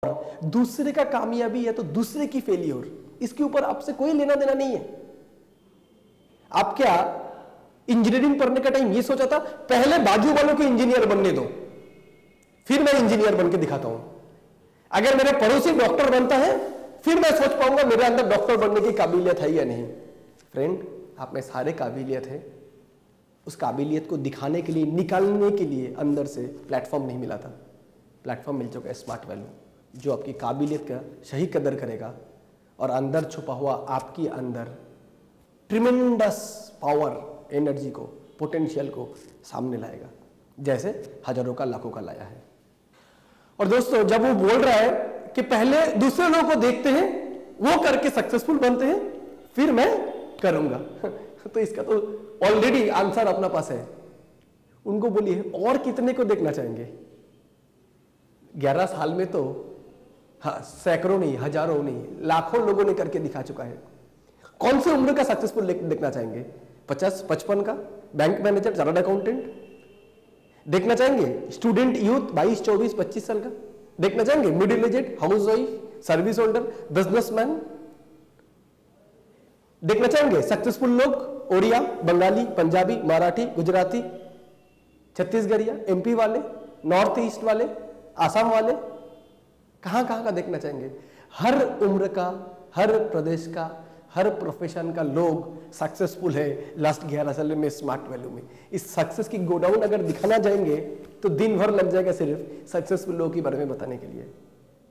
दूसरे का कामयाबी या तो दूसरे की फेलियर, इसके ऊपर आपसे कोई लेना देना नहीं है। आप क्या इंजीनियरिंग पढ़ने का टाइम ये सोचा था पहले बाजू वालों को इंजीनियर बनने दो, फिर मैं इंजीनियर बन के दिखाता हूं। अगर मेरे पड़ोसी डॉक्टर बनता है फिर मैं सोच पाऊंगा मेरे अंदर डॉक्टर बनने की काबिलियत है या नहीं। फ्रेंड, आप में सारे काबिलियत है, उस काबिलियत को दिखाने के लिए, निकालने के लिए अंदर से प्लेटफॉर्म नहीं मिला था। प्लेटफॉर्म मिल चुका है स्मार्ट वैल्यू, जो आपकी काबिलियत का सही कदर करेगा और अंदर छुपा हुआ आपकी अंदर ट्रिमेंडस पावर, एनर्जी को, पोटेंशियल को सामने लाएगा, जैसे हजारों का लाखों का लाया है। और दोस्तों, जब वो बोल रहा है कि पहले दूसरे लोगों को देखते हैं, वो करके सक्सेसफुल बनते हैं, फिर मैं करूंगा तो इसका तो ऑलरेडी आंसर अपना पास है। उनको बोलिए और कितने को देखना चाहेंगे? 11 साल में तो सैकड़ों नहीं, हजारों नहीं, लाखों लोगों ने करके दिखा चुका है। कौन सी उम्र का सक्सेसफुल देखना चाहेंगे? 50, 55 का बैंक मैनेजर, चार्टर्ड अकाउंटेंट देखना चाहेंगे? स्टूडेंट यूथ 22, 24, 25 साल का देखना चाहेंगे? Middle aged, housewife, service holder, businessman देखना चाहेंगे? सक्सेसफुल लोग ओडिया, बंगाली, पंजाबी, मराठी, गुजराती, छत्तीसगढ़िया, एमपी वाले, नॉर्थ ईस्ट वाले, आसाम वाले, कहां कहां का देखना चाहेंगे? हर उम्र का, हर प्रदेश का, हर प्रोफेशन का लोग सक्सेसफुल है लास्ट 11 साल में स्मार्ट वैल्यू में। इस सक्सेस की गोडाउन अगर दिखाना जाएंगे तो दिन भर लग जाएगा सिर्फ सक्सेसफुल लोगों के बारे में बताने के लिए।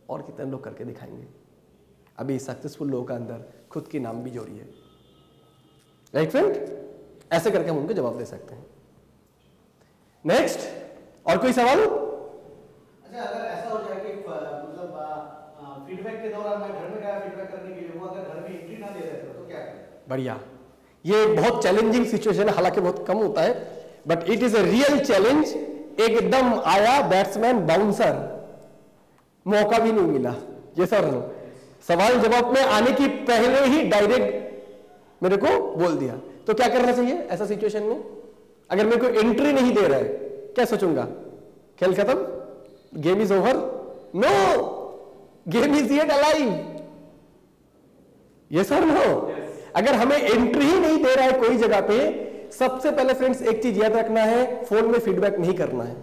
और कितने लोग करके दिखाएंगे? अभी सक्सेसफुल लोगों का अंदर खुद की नाम भी जोड़िए। राइट फ्रेंड, ऐसे करके हम उनको जवाब दे सकते हैं। नेक्स्ट, और कोई सवाल? अच्छा, अगर ऐसा हो जाए कि मतलब फीडबैक के दौरान मैं घर में गया फीडबैक करने के लिए, वो अगर घर में एंट्री ना दे रहे तो क्या करें? बढ़िया, ये बहुत चैलेंजिंग सिचुएशन है, हालांकि बहुत कम होता है, but it is a real challenge. एकदम आया बैट्समैन बाउंसर, मौका भी नहीं मिला। ये सर सवाल जवाब में आने की पहले ही डायरेक्ट मेरे को बोल दिया, तो क्या करना चाहिए ऐसा सिचुएशन में? अगर मेरे को एंट्री नहीं दे रहा है, क्या सोचूंगा? खेल खत्म, game is over? No, game is yet alive. Yes और नो? अगर हमें एंट्री ही नहीं दे रहा है कोई जगह पे, सबसे पहले फ्रेंड्स एक चीज याद रखना है, फोन में फीडबैक नहीं करना है।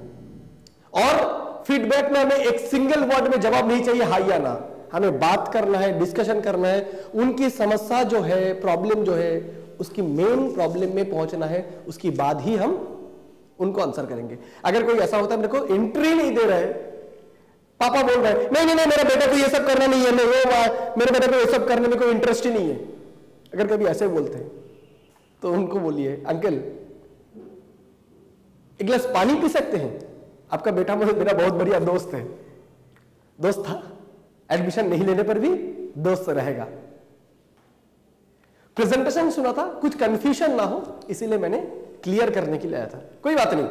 और फीडबैक में हमें एक सिंगल वर्ड में जवाब नहीं चाहिए हां या ना, हमें बात करना है, डिस्कशन करना है, उनकी समस्या जो है, प्रॉब्लम जो है, उसकी मेन प्रॉब्लम में पहुंचना है, उसके बाद ही हम उनको आंसर करेंगे। अगर कोई ऐसा होता है मेरे को एंट्री नहीं दे रहा है, पापा बोल रहे हैं नहीं नहीं मेरा बेटा को ये सब करना नहीं है, नहीं वो मेरे बेटे को ये सब करने में कोई इंटरेस्ट ही नहीं है, अगर कभी ऐसे बोलते हैं तो उनको बोलिए अंकल एक गिलास पानी पी सकते हैं? आपका बेटा मेरा बहुत बढ़िया दोस्त है, दोस्त था, एडमिशन नहीं लेने पर भी दोस्त रहेगा। प्रेजेंटेशन सुना था, कुछ कंफ्यूजन ना हो इसीलिए मैंने क्लियर करने के लिए आया था। कोई बात नहीं,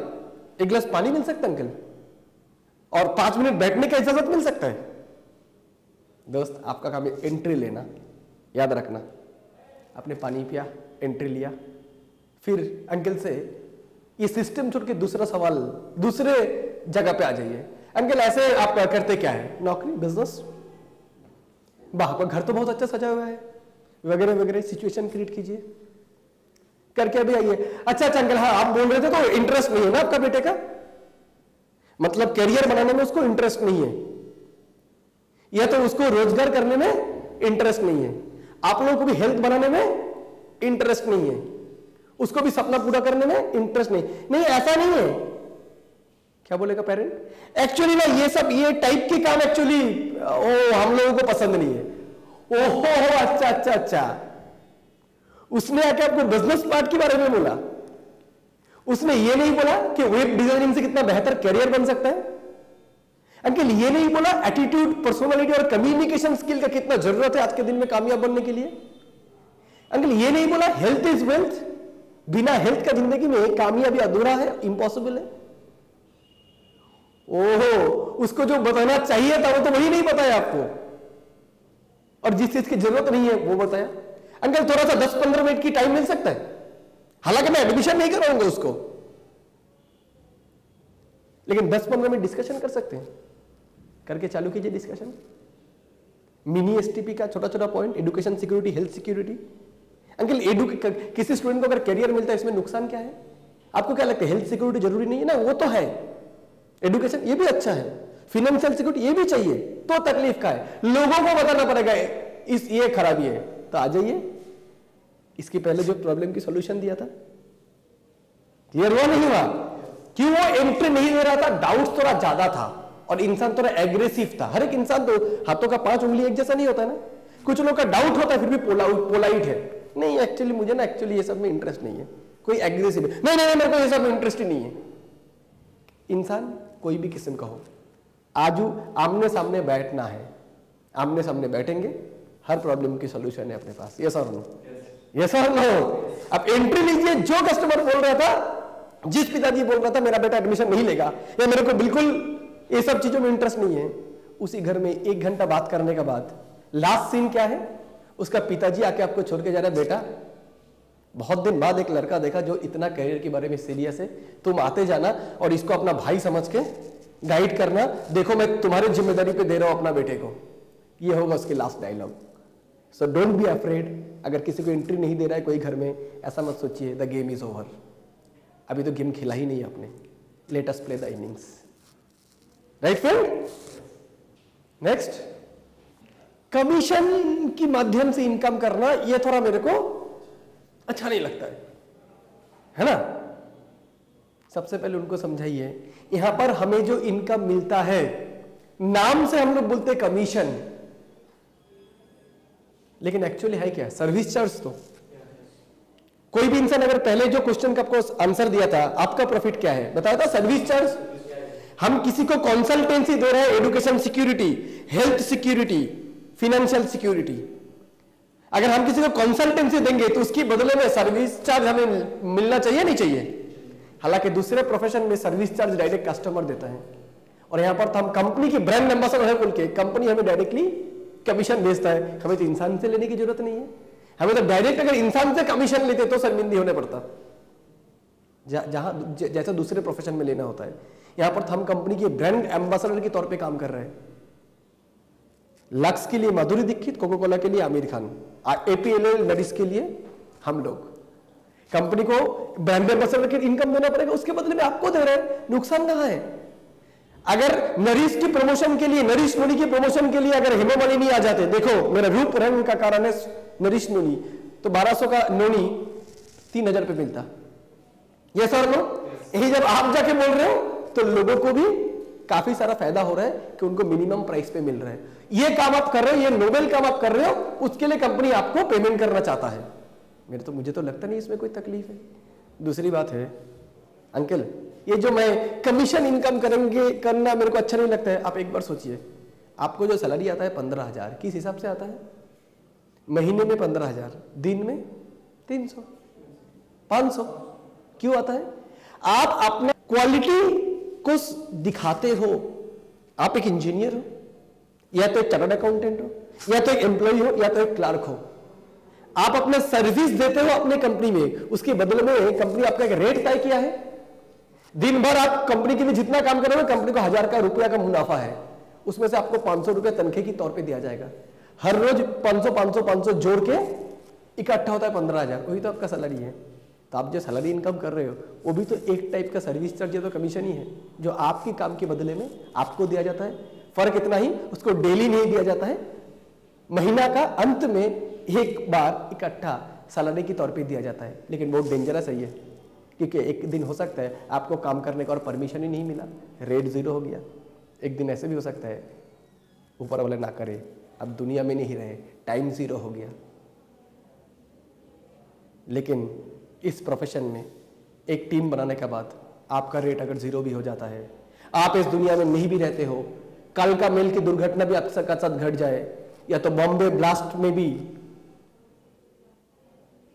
एक गिलास पानी मिल सकता है अंकल? और 5 मिनट बैठने की इजाजत मिल सकता है? दोस्त, आपका काम है एंट्री लेना, याद रखना। आपने पानी पिया, एंट्री लिया, फिर अंकल से ये सिस्टम छोड़ के दूसरा सवाल, दूसरे जगह पे आ जाइए। अंकल ऐसे आप करते क्या है? नौकरी, बिजनेस, वाह आपका घर तो बहुत अच्छा सजा हुआ है, वगैरह वगैरह सिचुएशन क्रिएट कीजिए, करके अभी आइए। अच्छा अंकल, हाँ आप बोल रहे थे तो इंटरेस्ट नहीं है ना आपका बेटे का, मतलब करियर बनाने में उसको इंटरेस्ट नहीं है, या तो उसको रोजगार करने में इंटरेस्ट नहीं है, आप लोगों को भी हेल्थ बनाने में इंटरेस्ट नहीं है, उसको भी सपना पूरा करने में इंटरेस्ट नहीं, ऐसा नहीं है। क्या बोलेगा पेरेंट? एक्चुअली ना ये सब ये टाइप के काम एक्चुअली हम लोगों को पसंद नहीं है। ओहो अच्छा अच्छा अच्छा, उसने आके आपको बिजनेस पार्ट के बारे में बोला, उसने ये नहीं बोला कि वेब डिजाइनिंग से कितना बेहतर करियर बन सकता है। अंकल ये नहीं बोला एटीट्यूड, पर्सनालिटी और कम्युनिकेशन स्किल का कितना जरूरत है आज के दिन में कामयाब बनने के लिए। अंकल ये नहीं बोला हेल्थ इज वेल्थ, बिना हेल्थ का जिंदगी में कामयाबी अधूरा है, इम्पॉसिबल है। ओहो, उसको जो बताना चाहिए था वो तो वही नहीं बताया आपको, और जिस चीज की जरूरत नहीं है वो बताया। अंकल थोड़ा सा 10-15 मिनट की टाइम मिल सकता है, हालांकि मैं एडमिशन नहीं कराऊंगा उसको, लेकिन 10-15 मिनट डिस्कशन कर सकते हैं। करके चालू कीजिए डिस्कशन। मिनी एसटीपी का छोटा छोटा point, education security, health security. Uncle किसी स्टूडेंट को अगर करियर मिलता है इसमें नुकसान क्या है? आपको क्या लगता है? हेल्थ सिक्योरिटी जरूरी नहीं है ना? वो तो है। एजुकेशन ये भी अच्छा है, फाइनेंशियल सिक्योरिटी ये भी चाहिए, तो तकलीफ का है? लोगों को बताना पड़ेगा इस ये खराबी है। तो आ जाइए, इसकी पहले जो प्रॉब्लम की सॉल्यूशन दिया था, क्लियर हुआ नहीं हुआ? क्यों वो एंट्री नहीं दे रहा था? डाउट थोड़ा ज्यादा था और इंसान थोड़ा एग्रेसिव था। हर एक इंसान तो हाथों का 5 उंगली एक जैसा नहीं होता है ना। कुछ लोग का डाउट होता है फिर भी पोलाइट है, नहीं एक्चुअली मुझे ना एक्चुअली ये सब में इंटरेस्ट नहीं है। कोई एग्रेसिव है, नहीं मेरे को ये सब में इंटरेस्ट ही नहीं है। इंसान कोई भी किस्म का हो, आजू आमने सामने बैठना है, आमने सामने बैठेंगे, हर प्रॉब्लम की सॉल्यूशन है अपने पास। यस और नो? यस और नो? अब एंट्री लीजिए। जो कस्टमर बोल रहा था, जिस पिताजी बोल रहा था मेरा बेटा एडमिशन नहीं लेगा या मेरे को बिल्कुल ये सब चीजों में इंटरेस्ट नहीं है, उसी घर में 1 घंटा बात करने के बाद लास्ट सीन क्या है? उसका पिताजी आके आपको छोड़ के जा रहा है, बेटा बहुत दिन बाद एक लड़का देखा जो इतना करियर के बारे में सीरियस है, तुम आते जाना और इसको अपना भाई समझ के गाइड करना, देखो मैं तुम्हारी जिम्मेदारी पे दे रहा हूं अपना बेटे को। ये होगा उसके last dialogue. So don't be afraid. अगर किसी को एंट्री नहीं दे रहा है कोई घर में, ऐसा मत सोचिए द गेम इज ओवर। अभी तो गेम खेला ही नहीं आपने, let us play the innings. Right friend? Next, commission की माध्यम से इनकम करना, यह थोड़ा मेरे को अच्छा नहीं लगता है ना? सबसे पहले उनको समझाइए, यहां पर हमें जो इनकम मिलता है, नाम से हम लोग बोलते हैं कमीशन, लेकिन एक्चुअली है क्या? Service charge. तो कोई भी इंसान अगर पहले जो क्वेश्चन का आपको आंसर दिया था, आपका प्रॉफिट क्या है बताया था? Service charge. हम किसी को कंसल्टेंसी दे रहे हैं, education security, health security, financial security. अगर हम किसी को कंसल्टेंसी देंगे तो उसके बदले में सर्विस चार्ज हमें मिलना चाहिए नहीं चाहिए? हालांकि दूसरे प्रोफेशन में सर्विस चार्ज डायरेक्ट कस्टमर देता है, और यहां पर तो हम कंपनी की ब्रांड एम्बेसडर है बोल के कंपनी हमें डायरेक्टली कमीशन भेजता है। हमें तो इंसान से लेने की जरूरत नहीं है, हमें तो डायरेक्ट अगर इंसान से कमीशन लेते तो शर्मिंदी होने पड़ता, जहां जैसा दूसरे प्रोफेशन में लेना होता है। यहां पर तो हम कंपनी के ब्रांड एम्बेसडर के तौर पे काम कर रहे हैं। लक्स के लिए माधुरी दीक्षित, कोका कोला के लिए आमिर खान, APLL नरिश के लिए हम लोग। कंपनी को ब्रांड एम्बेसडर की इनकम देना पड़ेगा, उसके बदले में आपको दे रहे हैं, नुकसान कहां है? अगर नरिश की प्रमोशन के लिए, नरिश नोनी की प्रमोशन के लिए अगर हेमा मालिनी आ जाते, देखो मेरा रूप रंग का कारण है नरिश नोनी, तो 1200 का नोनी 3000 पे मिलता। ये सर नो? यही जब आप जाके बोल रहे हो तो लोगों को भी काफी सारा फायदा हो रहा है कि उनको मिनिमम प्राइस पे मिल रहा है। ये काम आप कर रहे हो, ये नोबेल काम आप कर रहे हो, उसके लिए कंपनी आपको पेमेंट करना चाहता है। मुझे तो लगता नहीं इसमें कोई तकलीफ है। दूसरी बात है अंकल, ये जो मैं कमीशन इनकम करना मेरे को अच्छा नहीं लगता है। आप एक बार सोचिए, आपको जो सैलरी आता है 15,000, किस हिसाब से आता है? महीने में 15,000, दिन में 300, 500 क्यों आता है? आप अपने क्वालिटी को दिखाते हो। आप एक इंजीनियर हो, या तो एक चार्टर्ड अकाउंटेंट हो, या तो एक एम्प्लॉय हो, या तो एक क्लर्क हो। आप अपना सर्विस देते हो अपने कंपनी में, उसके बदले में कंपनी आपका एक रेट तय किया है। दिन भर आप कंपनी के लिए जितना काम करोगे, कंपनी को 1000 रुपया का मुनाफा है, उसमें से आपको 500 रुपया तनख्वाह के तौर पे दिया जाएगा। हर रोज 500 जोड़ के इकट्ठा होता है 15,000, वही तो आपका सैलरी है। तो आप जो सैलरी इनकम कर रहे हो वो भी तो एक टाइप का सर्विस चार्ज या तो कमीशन ही है, जो आपके काम के बदले में आपको दिया जाता है। फर्क इतना ही, उसको डेली नहीं दिया जाता है, महीना का अंत में एक बार इकट्ठा सैलरी के तौर पे दिया जाता है। लेकिन बहुत डेंजरस है ये, क्योंकि एक दिन हो सकता है आपको काम करने का और परमिशन ही नहीं मिला, रेट 0 हो गया। एक दिन ऐसे भी हो सकता है ऊपर वाले ना करे, अब दुनिया में नहीं रहे, टाइम 0 हो गया। लेकिन इस प्रोफेशन में एक टीम बनाने के बाद आपका रेट अगर 0 भी हो जाता है, आप इस दुनिया में नहीं भी रहते हो, कल का मेल की दुर्घटना भी आपके साथ घट जाए, या तो बॉम्बे ब्लास्ट में भी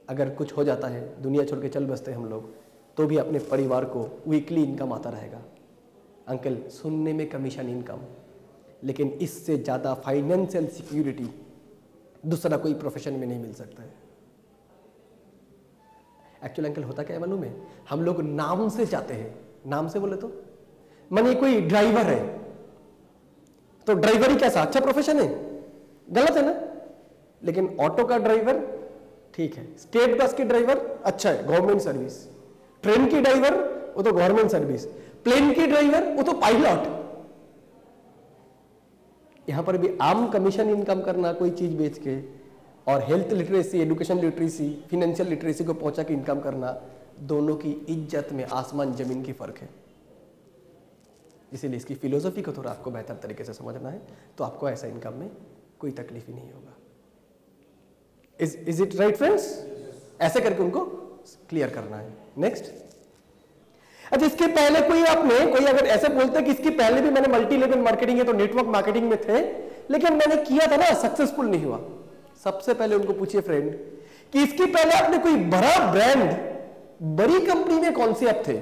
अगर कुछ हो जाता है, दुनिया छोड़ के चल बसते हम लोग, तो भी अपने परिवार को वीकली इनकम आता रहेगा। अंकल, सुनने में कमीशन इनकम, लेकिन इससे ज़्यादा फाइनेंशियल सिक्योरिटी दूसरा कोई प्रोफेशन में नहीं मिल सकता है। एक्चुअली अंकल होता क्या है मालूम है? हम लोग नाम से जाते हैं, नाम से बोले तो मानिए कोई ड्राइवर है, तो ड्राइवर ही कैसा अच्छा प्रोफेशन है? गलत है ना। लेकिन ऑटो का ड्राइवर ठीक है, स्टेट बस की ड्राइवर अच्छा है, गवर्नमेंट सर्विस। ट्रेन की ड्राइवर वो तो गवर्नमेंट सर्विस। प्लेन की ड्राइवर वो तो पायलट। यहां पर भी आम कमीशन इनकम करना कोई चीज बेच के, और health literacy, education literacy, financial literacy को पहुंचा के इनकम करना, दोनों की इज्जत में आसमान जमीन की फर्क है। इसीलिए इसकी फिलोसफी को थोड़ा आपको बेहतर तरीके से समझना है, तो आपको ऐसा इनकम में कोई तकलीफ ही नहीं होगा। Is it right friends? ऐसे करके उनको क्लियर करना है। नेक्स्ट, अच्छा इसके पहले कोई अगर ऐसे बोलते कि इसके पहले भी मैंने मल्टी लेवल मार्केटिंग है तो नेटवर्क मार्केटिंग में थे, लेकिन मैंने किया था ना, सक्सेसफुल नहीं हुआ। सबसे पहले उनको पूछिए फ्रेंड कि इसके पहले आपने कोई बड़ा ब्रांड, बड़ी कंपनी में कौन से आप थे,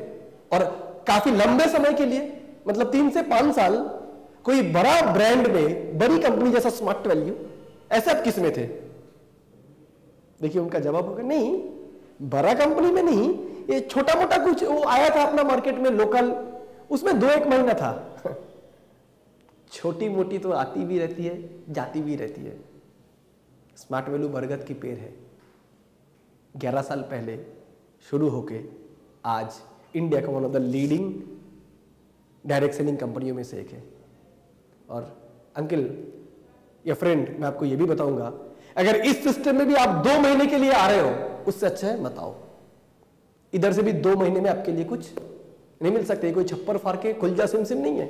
और काफी लंबे समय के लिए, मतलब 3 से 5 साल कोई बड़ा ब्रांड में, बड़ी कंपनी जैसा स्मार्ट वैल्यू, ऐसे आप किस में थे? देखिए उनका जवाब होगा नहीं, बड़ा कंपनी में नहीं, ये छोटा मोटा कुछ वो आया था अपना मार्केट में लोकल, उसमें 2-1 महीना था। छोटी मोटी तो आती भी रहती है, जाती भी रहती है। स्मार्ट वैल्यू बरगद की पेड़ है। 11 साल पहले शुरू होके आज इंडिया का one of the leading direct selling कंपनियों में से एक है। और अंकल या फ्रेंड, मैं आपको ये भी बताऊंगा, अगर इस सिस्टम में भी आप 2 महीने के लिए आ रहे हो, उससे अच्छा है मत आओ। इधर से भी 2 महीने में आपके लिए कुछ नहीं मिल सकते, कोई छप्पर फाड़ के खुलजा सिम नहीं है।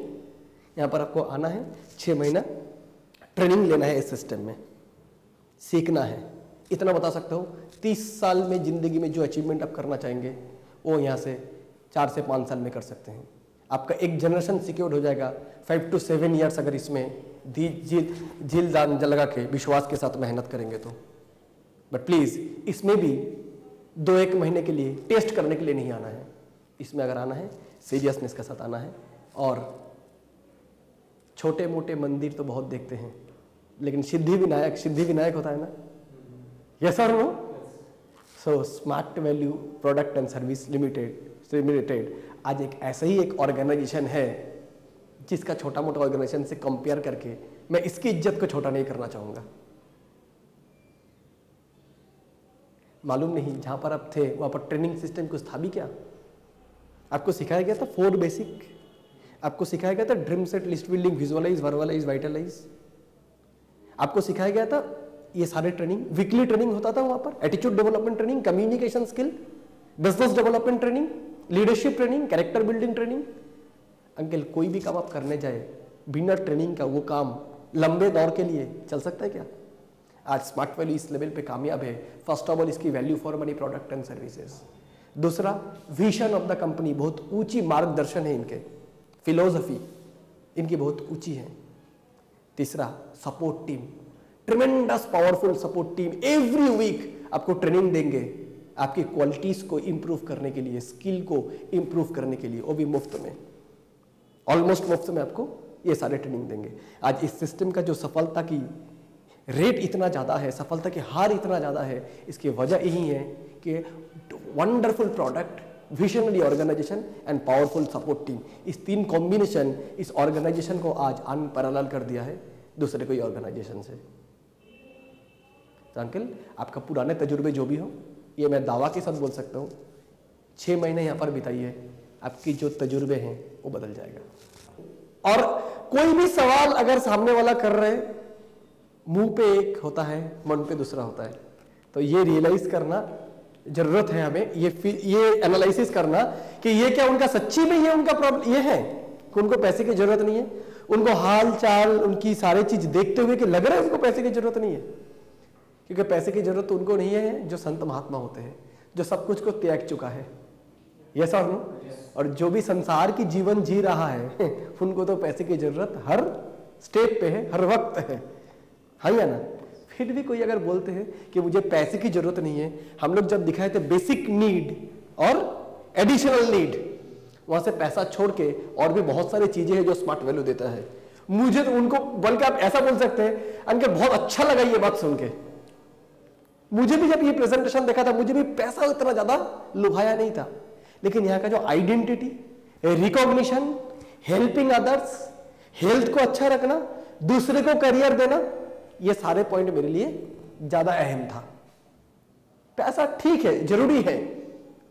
यहां पर आपको आना है, 6 महीना ट्रेनिंग लेना है, इस सिस्टम में सीखना है। इतना बता सकता हूं, 30 साल में जिंदगी में जो अचीवमेंट आप करना चाहेंगे वो यहां से 4 से 5 साल में कर सकते हैं। आपका एक जनरेशन सिक्योर हो जाएगा। 5 to 7 ईयर्स अगर इसमें झील दान लगा के विश्वास के साथ मेहनत करेंगे तो। बट प्लीज इसमें भी 2-1 महीने के लिए टेस्ट करने के लिए नहीं आना है। इसमें अगर आना है, सीरियसनेस के साथ आना है। और छोटे मोटे मंदिर तो बहुत देखते हैं, लेकिन सिद्धि विनायक होता है ना, यस और no? So smart value product and service limited आज एक ऐसा ही एक ऑर्गेनाइजेशन है जिसका छोटा मोटा ऑर्गेनाइजेशन से कंपेयर करके मैं इसकी इज्जत को छोटा नहीं करना चाहूंगा। मालूम नहीं जहां पर आप थे वहां पर ट्रेनिंग सिस्टम कुछ था भी क्या? आपको सिखाया गया था 4 बेसिक, आपको सिखाया गया था dream set, list building, visualise, verbalise, vitalise. आपको सिखाया गया था ये सारे ट्रेनिंग। वीकली ट्रेनिंग होता था वहां पर, attitude development training, communication skill, business development training, leadership training, character building training. Uncle कोई भी काम आप करने जाए बिना ट्रेनिंग का, वो काम लंबे दौर के लिए चल सकता है क्या? आज स्मार्ट वैल्यू इस लेवल पे कामयाब है। फर्स्ट ऑफ ऑल इसकी value for money product and services. दूसरा, विजन ऑफ द कंपनी, बहुत ऊंची मार्गदर्शन है इनके, फिलोसफी इनकी बहुत ऊंची है। तीसरा, support team, tremendous powerful support team. Every week आपको ट्रेनिंग देंगे आपकी क्वालिटीज को इंप्रूव करने के लिए, स्किल को इंप्रूव करने के लिए, वो भी मुफ्त में, ऑलमोस्ट मुफ्त में आपको ये सारे ट्रेनिंग देंगे। आज इस सिस्टम का जो सफलता की रेट इतना ज़्यादा है, सफलता की हार इतना ज़्यादा है, इसकी वजह यही है कि wonderful product, visionary organisation and powerful support team. इस 3 कॉम्बिनेशन इस ऑर्गेनाइजेशन को आज अनपैरेलल कर दिया है दूसरे कोई ऑर्गेनाइजेशन से। तो अंकल आपका पुराने तजुर्बे जो भी हो, ये मैं दावा के साथ बोल सकता हूँ, 6 महीने यहाँ पर बिताइए, आपकी जो तजुर्बे हैं वो बदल जाएगा। और कोई भी सवाल अगर सामने वाला कर रहे, मुंह पे एक होता है, मन पे दूसरा होता है, तो ये रियलाइज करना जरूरत है हमें, ये एनालिसिस करना कि ये क्या उनका सच्ची में ये उनका प्रॉब्लम ये है कि उनको पैसे की जरूरत नहीं है, उनको हाल चाल उनकी सारी चीज देखते हुए कि लग रहा है उनको पैसे की जरूरत नहीं है। क्योंकि पैसे की जरूरत उनको नहीं है जो संत महात्मा होते हैं, जो सब कुछ को त्याग चुका है, यस और नो? और जो भी संसार की जीवन जी रहा है उनको तो पैसे की जरूरत हर स्टेप पे है, हर वक्त है, हाँ या ना? फिर भी कोई अगर बोलते हैं कि मुझे पैसे की जरूरत नहीं है, हम लोग जब दिखाए थे बेसिक नीड और एडिशनल नीड, वहां से पैसा छोड़ के और भी बहुत सारी चीजें हैं जो स्मार्ट वैल्यू देता है। मुझे तो उनको बल्कि आप ऐसा बोल सकते हैं, अंकल बहुत अच्छा लगा ये बात सुन के, मुझे भी जब ये प्रेजेंटेशन देखा था मुझे भी पैसा इतना ज्यादा लुभाया नहीं था, लेकिन यहाँ का जो identity, recognition, helping others, health को अच्छा रखना, दूसरे को करियर देना, ये सारे पॉइंट मेरे लिए ज्यादा अहम था। पैसा ठीक है, जरूरी है,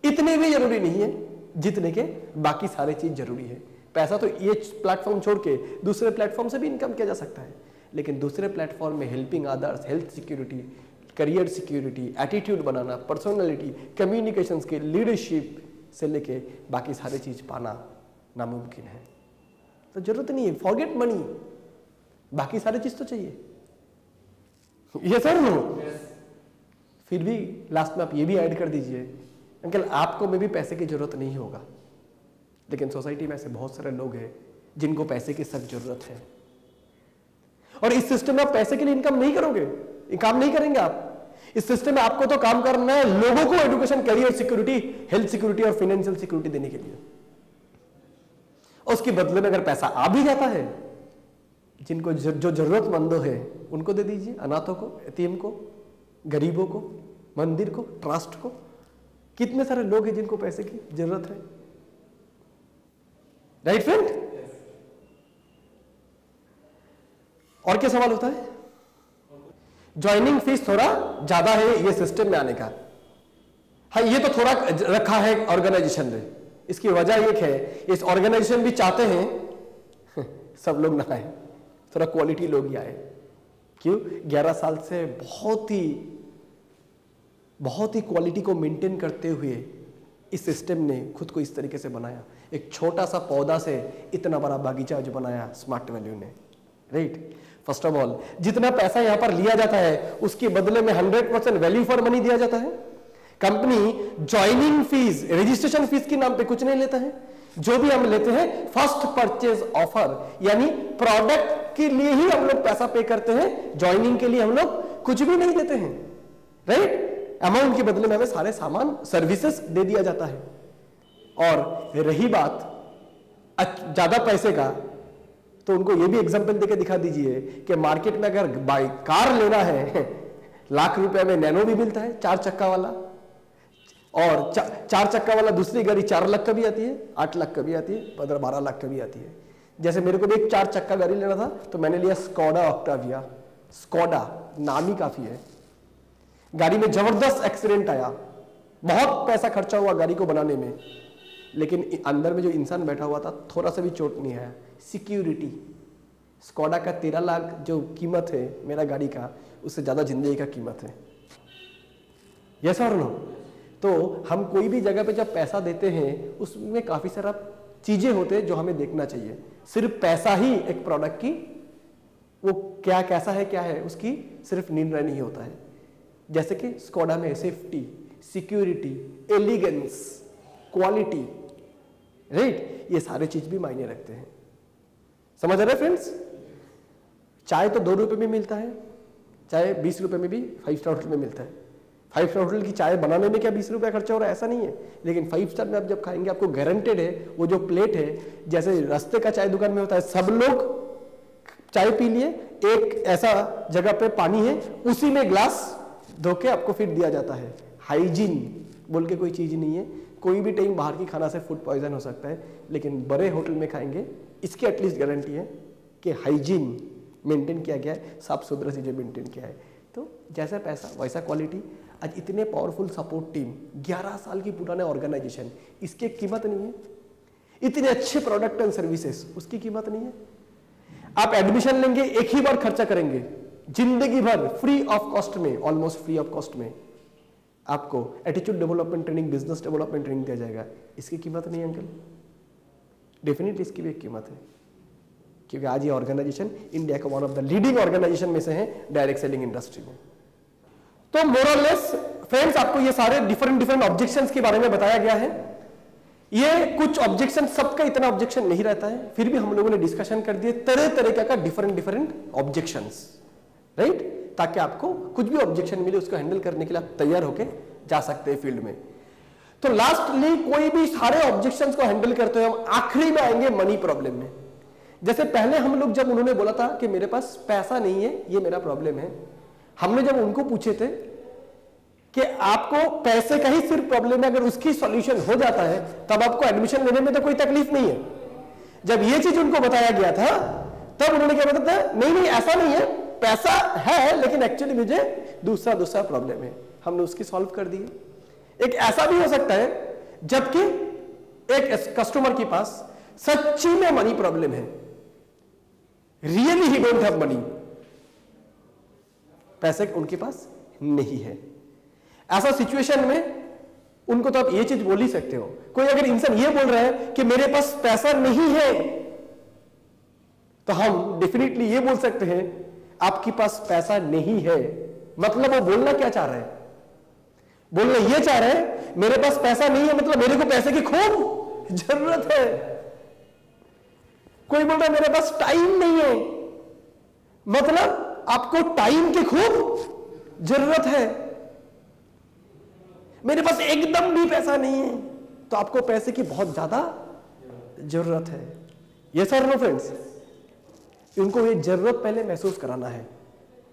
इतने भी जरूरी नहीं है जितने के बाकी सारे चीज जरूरी है। पैसा तो ये प्लेटफॉर्म छोड़ के दूसरे प्लेटफॉर्म से भी इनकम किया जा सकता है, लेकिन दूसरे प्लेटफॉर्म में helping others, health security, career security, attitude बनाना, पर्सनालिटी, कम्युनिकेशन स्किल, लीडरशिप से लेके बाकी सारे चीज पाना नामुमकिन है। तो जरूरत नहीं है, फॉरगेट मनी, बाकी सारे चीज तो चाहिए। ये सर नो, फिर भी लास्ट में आप ये भी ऐड कर दीजिए, अंकल आपको में भी पैसे की जरूरत नहीं होगा, लेकिन सोसाइटी में ऐसे बहुत सारे लोग हैं जिनको पैसे की सख्त जरूरत है, और इस सिस्टम में आप पैसे के लिए इनकम नहीं करोगे, काम नहीं करेंगे आप। इस सिस्टम में आपको तो काम करना है लोगों को education, career security, health security और फाइनेंशियल सिक्योरिटी देने के लिए। उसके बदले में अगर पैसा आ भी जाता है, जिनको जो जरूरतमंदों है उनको दे दीजिए, अनाथों को, यतीम को, गरीबों को, मंदिर को, ट्रस्ट को। कितने सारे लोग हैं जिनको पैसे की जरूरत है, राइट फ्रेंड? और क्या सवाल होता है? ज्वाइनिंग फीस थोड़ा ज्यादा है ये सिस्टम में आने का। हाँ, ये तो थोड़ा रखा है ऑर्गेनाइजेशन ने। इसकी वजह एक है, इस ऑर्गेनाइजेशन भी चाहते हैं सब लोग ना आए, थोड़ा क्वालिटी लोग ही आए। क्यों? 11 साल से बहुत ही क्वालिटी को मेंटेन करते हुए इस सिस्टम ने खुद को इस तरीके से बनाया। एक छोटा सा पौधा से इतना बड़ा बागीचा जो बनाया स्मार्ट वैल्यू ने, राइट? फर्स्ट ऑफ ऑल, जितना पैसा यहां पर लिया जाता है उसके बदले में 100% वैल्यू फॉर मनी दिया जाता है। Company joining fees, registration fees के नाम पे कुछ नहीं लेता है। जो भी हम लेते हैं फर्स्ट परचेज ऑफर, यानी प्रोडक्ट के लिए ही हम लोग पैसा पे करते हैं, ज्वाइनिंग के लिए हम लोग कुछ भी नहीं देते हैं, राइट? अमाउंट के बदले में हमें सारे सामान, सर्विसेज दे दिया जाता है। और रही बात ज्यादा पैसे का, तो उनको ये भी एग्जांपल देके दिखा दीजिए कि मार्केट में अगर कार लेना है लाख रुपए में नैनो भी मिलता है 4 चक्का वाला, और 4 चक्का वाला दूसरी गाड़ी 4 लाख का भी आती है, 8 लाख का भी आती है, 15-12 लाख का भी आती है। जैसे मेरे को भी एक 4 चक्का गाड़ी लेना था तो मैंने लिया स्कोडा ऑक्टाविया। स्कोडा नाम ही काफी है। गाड़ी में जबरदस्त एक्सीडेंट आया, बहुत पैसा खर्चा हुआ गाड़ी को बनाने में, लेकिन अंदर में जो इंसान बैठा हुआ था थोड़ा सा भी चोट नहीं आया। सिक्योरिटी, स्कोडा का 13 लाख जो कीमत है मेरा गाड़ी का, उससे ज्यादा जिंदगी का कीमत है। यस और नो? तो हम कोई भी जगह पे जब पैसा देते हैं उसमें काफी सारा चीजें होते हैं जो हमें देखना चाहिए। सिर्फ पैसा ही एक प्रोडक्ट की वो क्या कैसा है क्या है उसकी सिर्फ निर्णय नहीं होता है। जैसे कि स्कोडा में safety, security, elegance, quality, right? ये सारे चीज भी मायने रखते हैं। समझ रहे फ्रेंड्स? चाय तो 2 रुपए में मिलता है, चाय 20 रुपए में भी 5 स्टार होटल में मिलता है। 5 स्टार होटल की चाय बनाने में क्या 20 रुपया खर्चा हो रहा है? ऐसा नहीं है, लेकिन 5 स्टार में आप जब खाएंगे आपको गारंटेड है वो जो प्लेट है, जैसे रास्ते का चाय दुकान में होता है, सब लोग चाय पी लिए, एक ऐसा जगह पे पानी है, उसी में ग्लास धो के आपको फिर दिया जाता है। हाइजीन बोल के कोई चीज नहीं है। कोई भी टाइम बाहर की खाना से फूड पॉइजन हो सकता है, लेकिन बड़े होटल में खाएंगे इसकी एटलीस्ट गारंटी है कि हाइजीन मेंटेन किया गया है, साफ सुथरा चीजें मेंटेन किया है। तो जैसा पैसा वैसा क्वालिटी। आज इतने पावरफुल सपोर्ट टीम, 11 साल की पुराने ऑर्गेनाइजेशन, इसकी कीमत नहीं है। इतने अच्छे प्रोडक्ट एंड सर्विसेज, उसकी कीमत नहीं है। आप एडमिशन लेंगे, एक ही बार खर्चा करेंगे, जिंदगी भर फ्री ऑफ कॉस्ट में, ऑलमोस्ट फ्री ऑफ कॉस्ट में आपको attitude development training, business development training दिया जाएगा। इसकी कीमत नहीं है अंकल? डेफिनेटली इसकी भी एक कीमत है, क्योंकि आज ये ऑर्गेनाइजेशन इंडिया का one of the leading organisation में से है डायरेक्ट सेलिंग इंडस्ट्री में। तो मोरलेस फ्रेंड्स, आपको ये सारे डिफरेंट ऑब्जेक्शंस के बारे में बताया गया है। ये कुछ ऑब्जेक्शन, सबका इतना ऑब्जेक्शन नहीं रहता है, फिर भी हम लोगों ने डिस्कशन कर दिए तरह तरह का डिफरेंट ऑब्जेक्शंस, राइट? ताकि आपको कुछ भी ऑब्जेक्शन मिले उसको हैंडल करने के लिए आप तैयार होके जा सकते हैं फील्ड में। तो लास्टली कोई भी सारे ऑब्जेक्शंस को हैंडल करते हुए हम आखिरी में आएंगे मनी प्रॉब्लम में। जैसे पहले हम लोग जब उन्होंने बोला था कि मेरे पास पैसा नहीं है, ये मेरा प्रॉब्लम है, हमने जब उनको पूछे थे कि आपको पैसे का ही सिर्फ प्रॉब्लम है, अगर उसकी सॉल्यूशन हो जाता है तब आपको एडमिशन लेने में तो कोई तकलीफ नहीं है। जब ये चीज उनको बताया गया था तब उन्होंने क्या बताया था, नहीं नहीं ऐसा नहीं है, पैसा है लेकिन एक्चुअली मुझे दूसरा प्रॉब्लम है। हमने उसकी सॉल्व कर दी। एक ऐसा भी हो सकता है जबकि एक कस्टमर के पास सच्ची में मनी प्रॉब्लम है, really he don't have money, पैसे उनके पास नहीं है। ऐसा सिचुएशन में उनको तो आप ये चीज बोल ही सकते हो। कोई अगर इंसान ये बोल रहा है कि मेरे पास पैसा नहीं है, तो हम डेफिनेटली ये बोल सकते हैं आपके पास पैसा नहीं है, मतलब वो बोलना क्या चाह रहा है, बोलना ये चाह रहा है मेरे पास पैसा नहीं है मतलब मेरे को पैसे की खूब जरूरत है। कोई बोल रहा है मेरे पास टाइम नहीं है, मतलब आपको टाइम की खूब जरूरत है। मेरे पास एकदम भी पैसा नहीं है तो आपको पैसे की बहुत ज्यादा जरूरत है। यस और नो फ्रेंड्स? उनको ये जरूरत पहले महसूस कराना है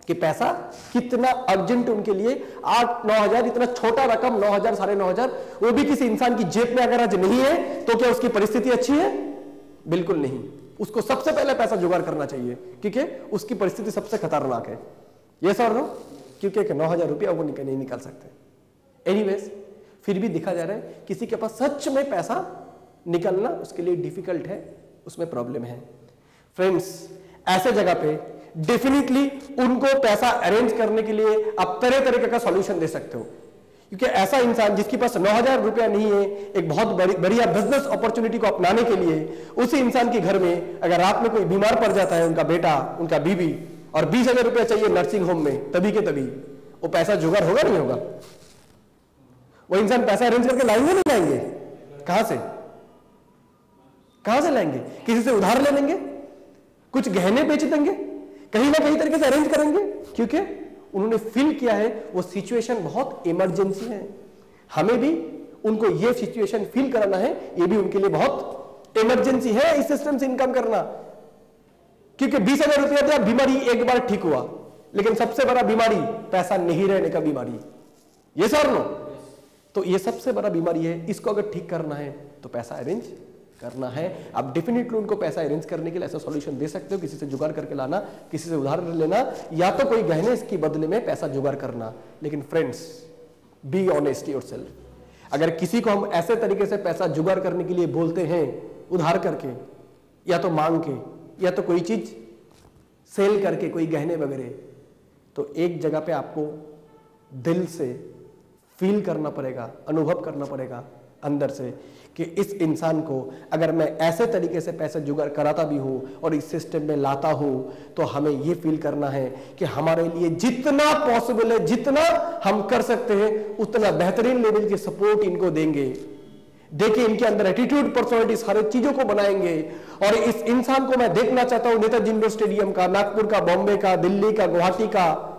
कि पैसा कितना अर्जेंट उनके लिए। 8-9 हजार, इतना छोटा रकम 9 हजार, 9.5 हजार, वो भी किसी इंसान की जेब में अगर आज नहीं है तो क्या उसकी परिस्थिति अच्छी है? बिल्कुल नहीं। उसको सबसे पहले पैसा जुगाड़ करना चाहिए क्योंकि उसकी परिस्थिति सबसे खतरनाक है। ये सर नो, क्योंकि 9 हजार रुपया वो नहीं निकाल सकते। एनीवेज, फिर भी देखा जा रहा है किसी के पास सच में पैसा निकलना उसके लिए डिफिकल्ट है, उसमें प्रॉब्लम है। फ्रेंड्स, ऐसे जगह पे डेफिनेटली उनको पैसा अरेंज करने के लिए आप तरह तरह का सॉल्यूशन दे सकते हो, क्योंकि ऐसा इंसान जिसके पास 9 हजार रुपया नहीं है एक बहुत बढ़िया बिजनेस अपॉर्चुनिटी को अपनाने के लिए, उसी इंसान के घर में अगर रात में कोई बीमार पड़ जाता है, उनका बेटा, उनका बीवी, और 20 हजार रुपया चाहिए नर्सिंग होम में, तभी के तभी वो पैसा जुगाड़ होगा नहीं होगा? वो इंसान पैसा अरेंज करके लाएंगे नहीं लाएंगे? कहां से लाएंगे? किसी से उधार ले लेंगे, कुछ गहने बेच देंगे, कहीं ना कहीं तरीके से अरेंज करेंगे, क्योंकि उन्होंने फील किया है वो सिचुएशन बहुत इमरजेंसी है। हमें भी उनको ये सिचुएशन फील कराना है, ये भी उनके लिए बहुत इमरजेंसी है इस सिस्टम से इनकम करना। क्योंकि 20 हजार रुपया दिया, बीमारी एक बार ठीक हुआ, लेकिन सबसे बड़ा बीमारी पैसा नहीं रहने का बीमारी। ये सर नो, तो ये सबसे बड़ा बीमारी है। इसको अगर ठीक करना है तो पैसा अरेंज करना है। आप डेफिनेटली उनको पैसा अरेंज करने के लिए ऐसा सॉल्यूशन दे सकते हो, किसी से जुगाड़ करके लाना, किसी से उधार लेना, या तो कोई गहने इसके बदले में पैसा जुगाड़ करना। लेकिन फ्रेंड्स, बी ऑनेस्ट योरसेल्फ। अगर किसी को हम ऐसे तरीके से पैसा जुगाड़ करने के लिए बोलते हैं, उधार करके या तो मांग के या तो कोई चीज सेल करके, कोई गहने वगैरह, तो एक जगह पे आपको दिल से फील करना पड़ेगा, अनुभव करना पड़ेगा अंदर से कि इस इंसान को अगर मैं ऐसे तरीके से पैसे जुगाड़ कराता भी हूं और इस सिस्टम में लाता हूं, तो हमें यह फील करना है कि हमारे लिए जितना पॉसिबल है, जितना हम कर सकते हैं, उतना बेहतरीन लेवल की सपोर्ट इनको देंगे। देखिए, इनके अंदर एटीट्यूड, पर्सनालिटी, सारी चीजों को बनाएंगे। और इस इंसान को मैं देखना चाहता हूं नेताजी इंडोर स्टेडियम का, नागपुर का, बॉम्बे का, दिल्ली का, गुवाहाटी का,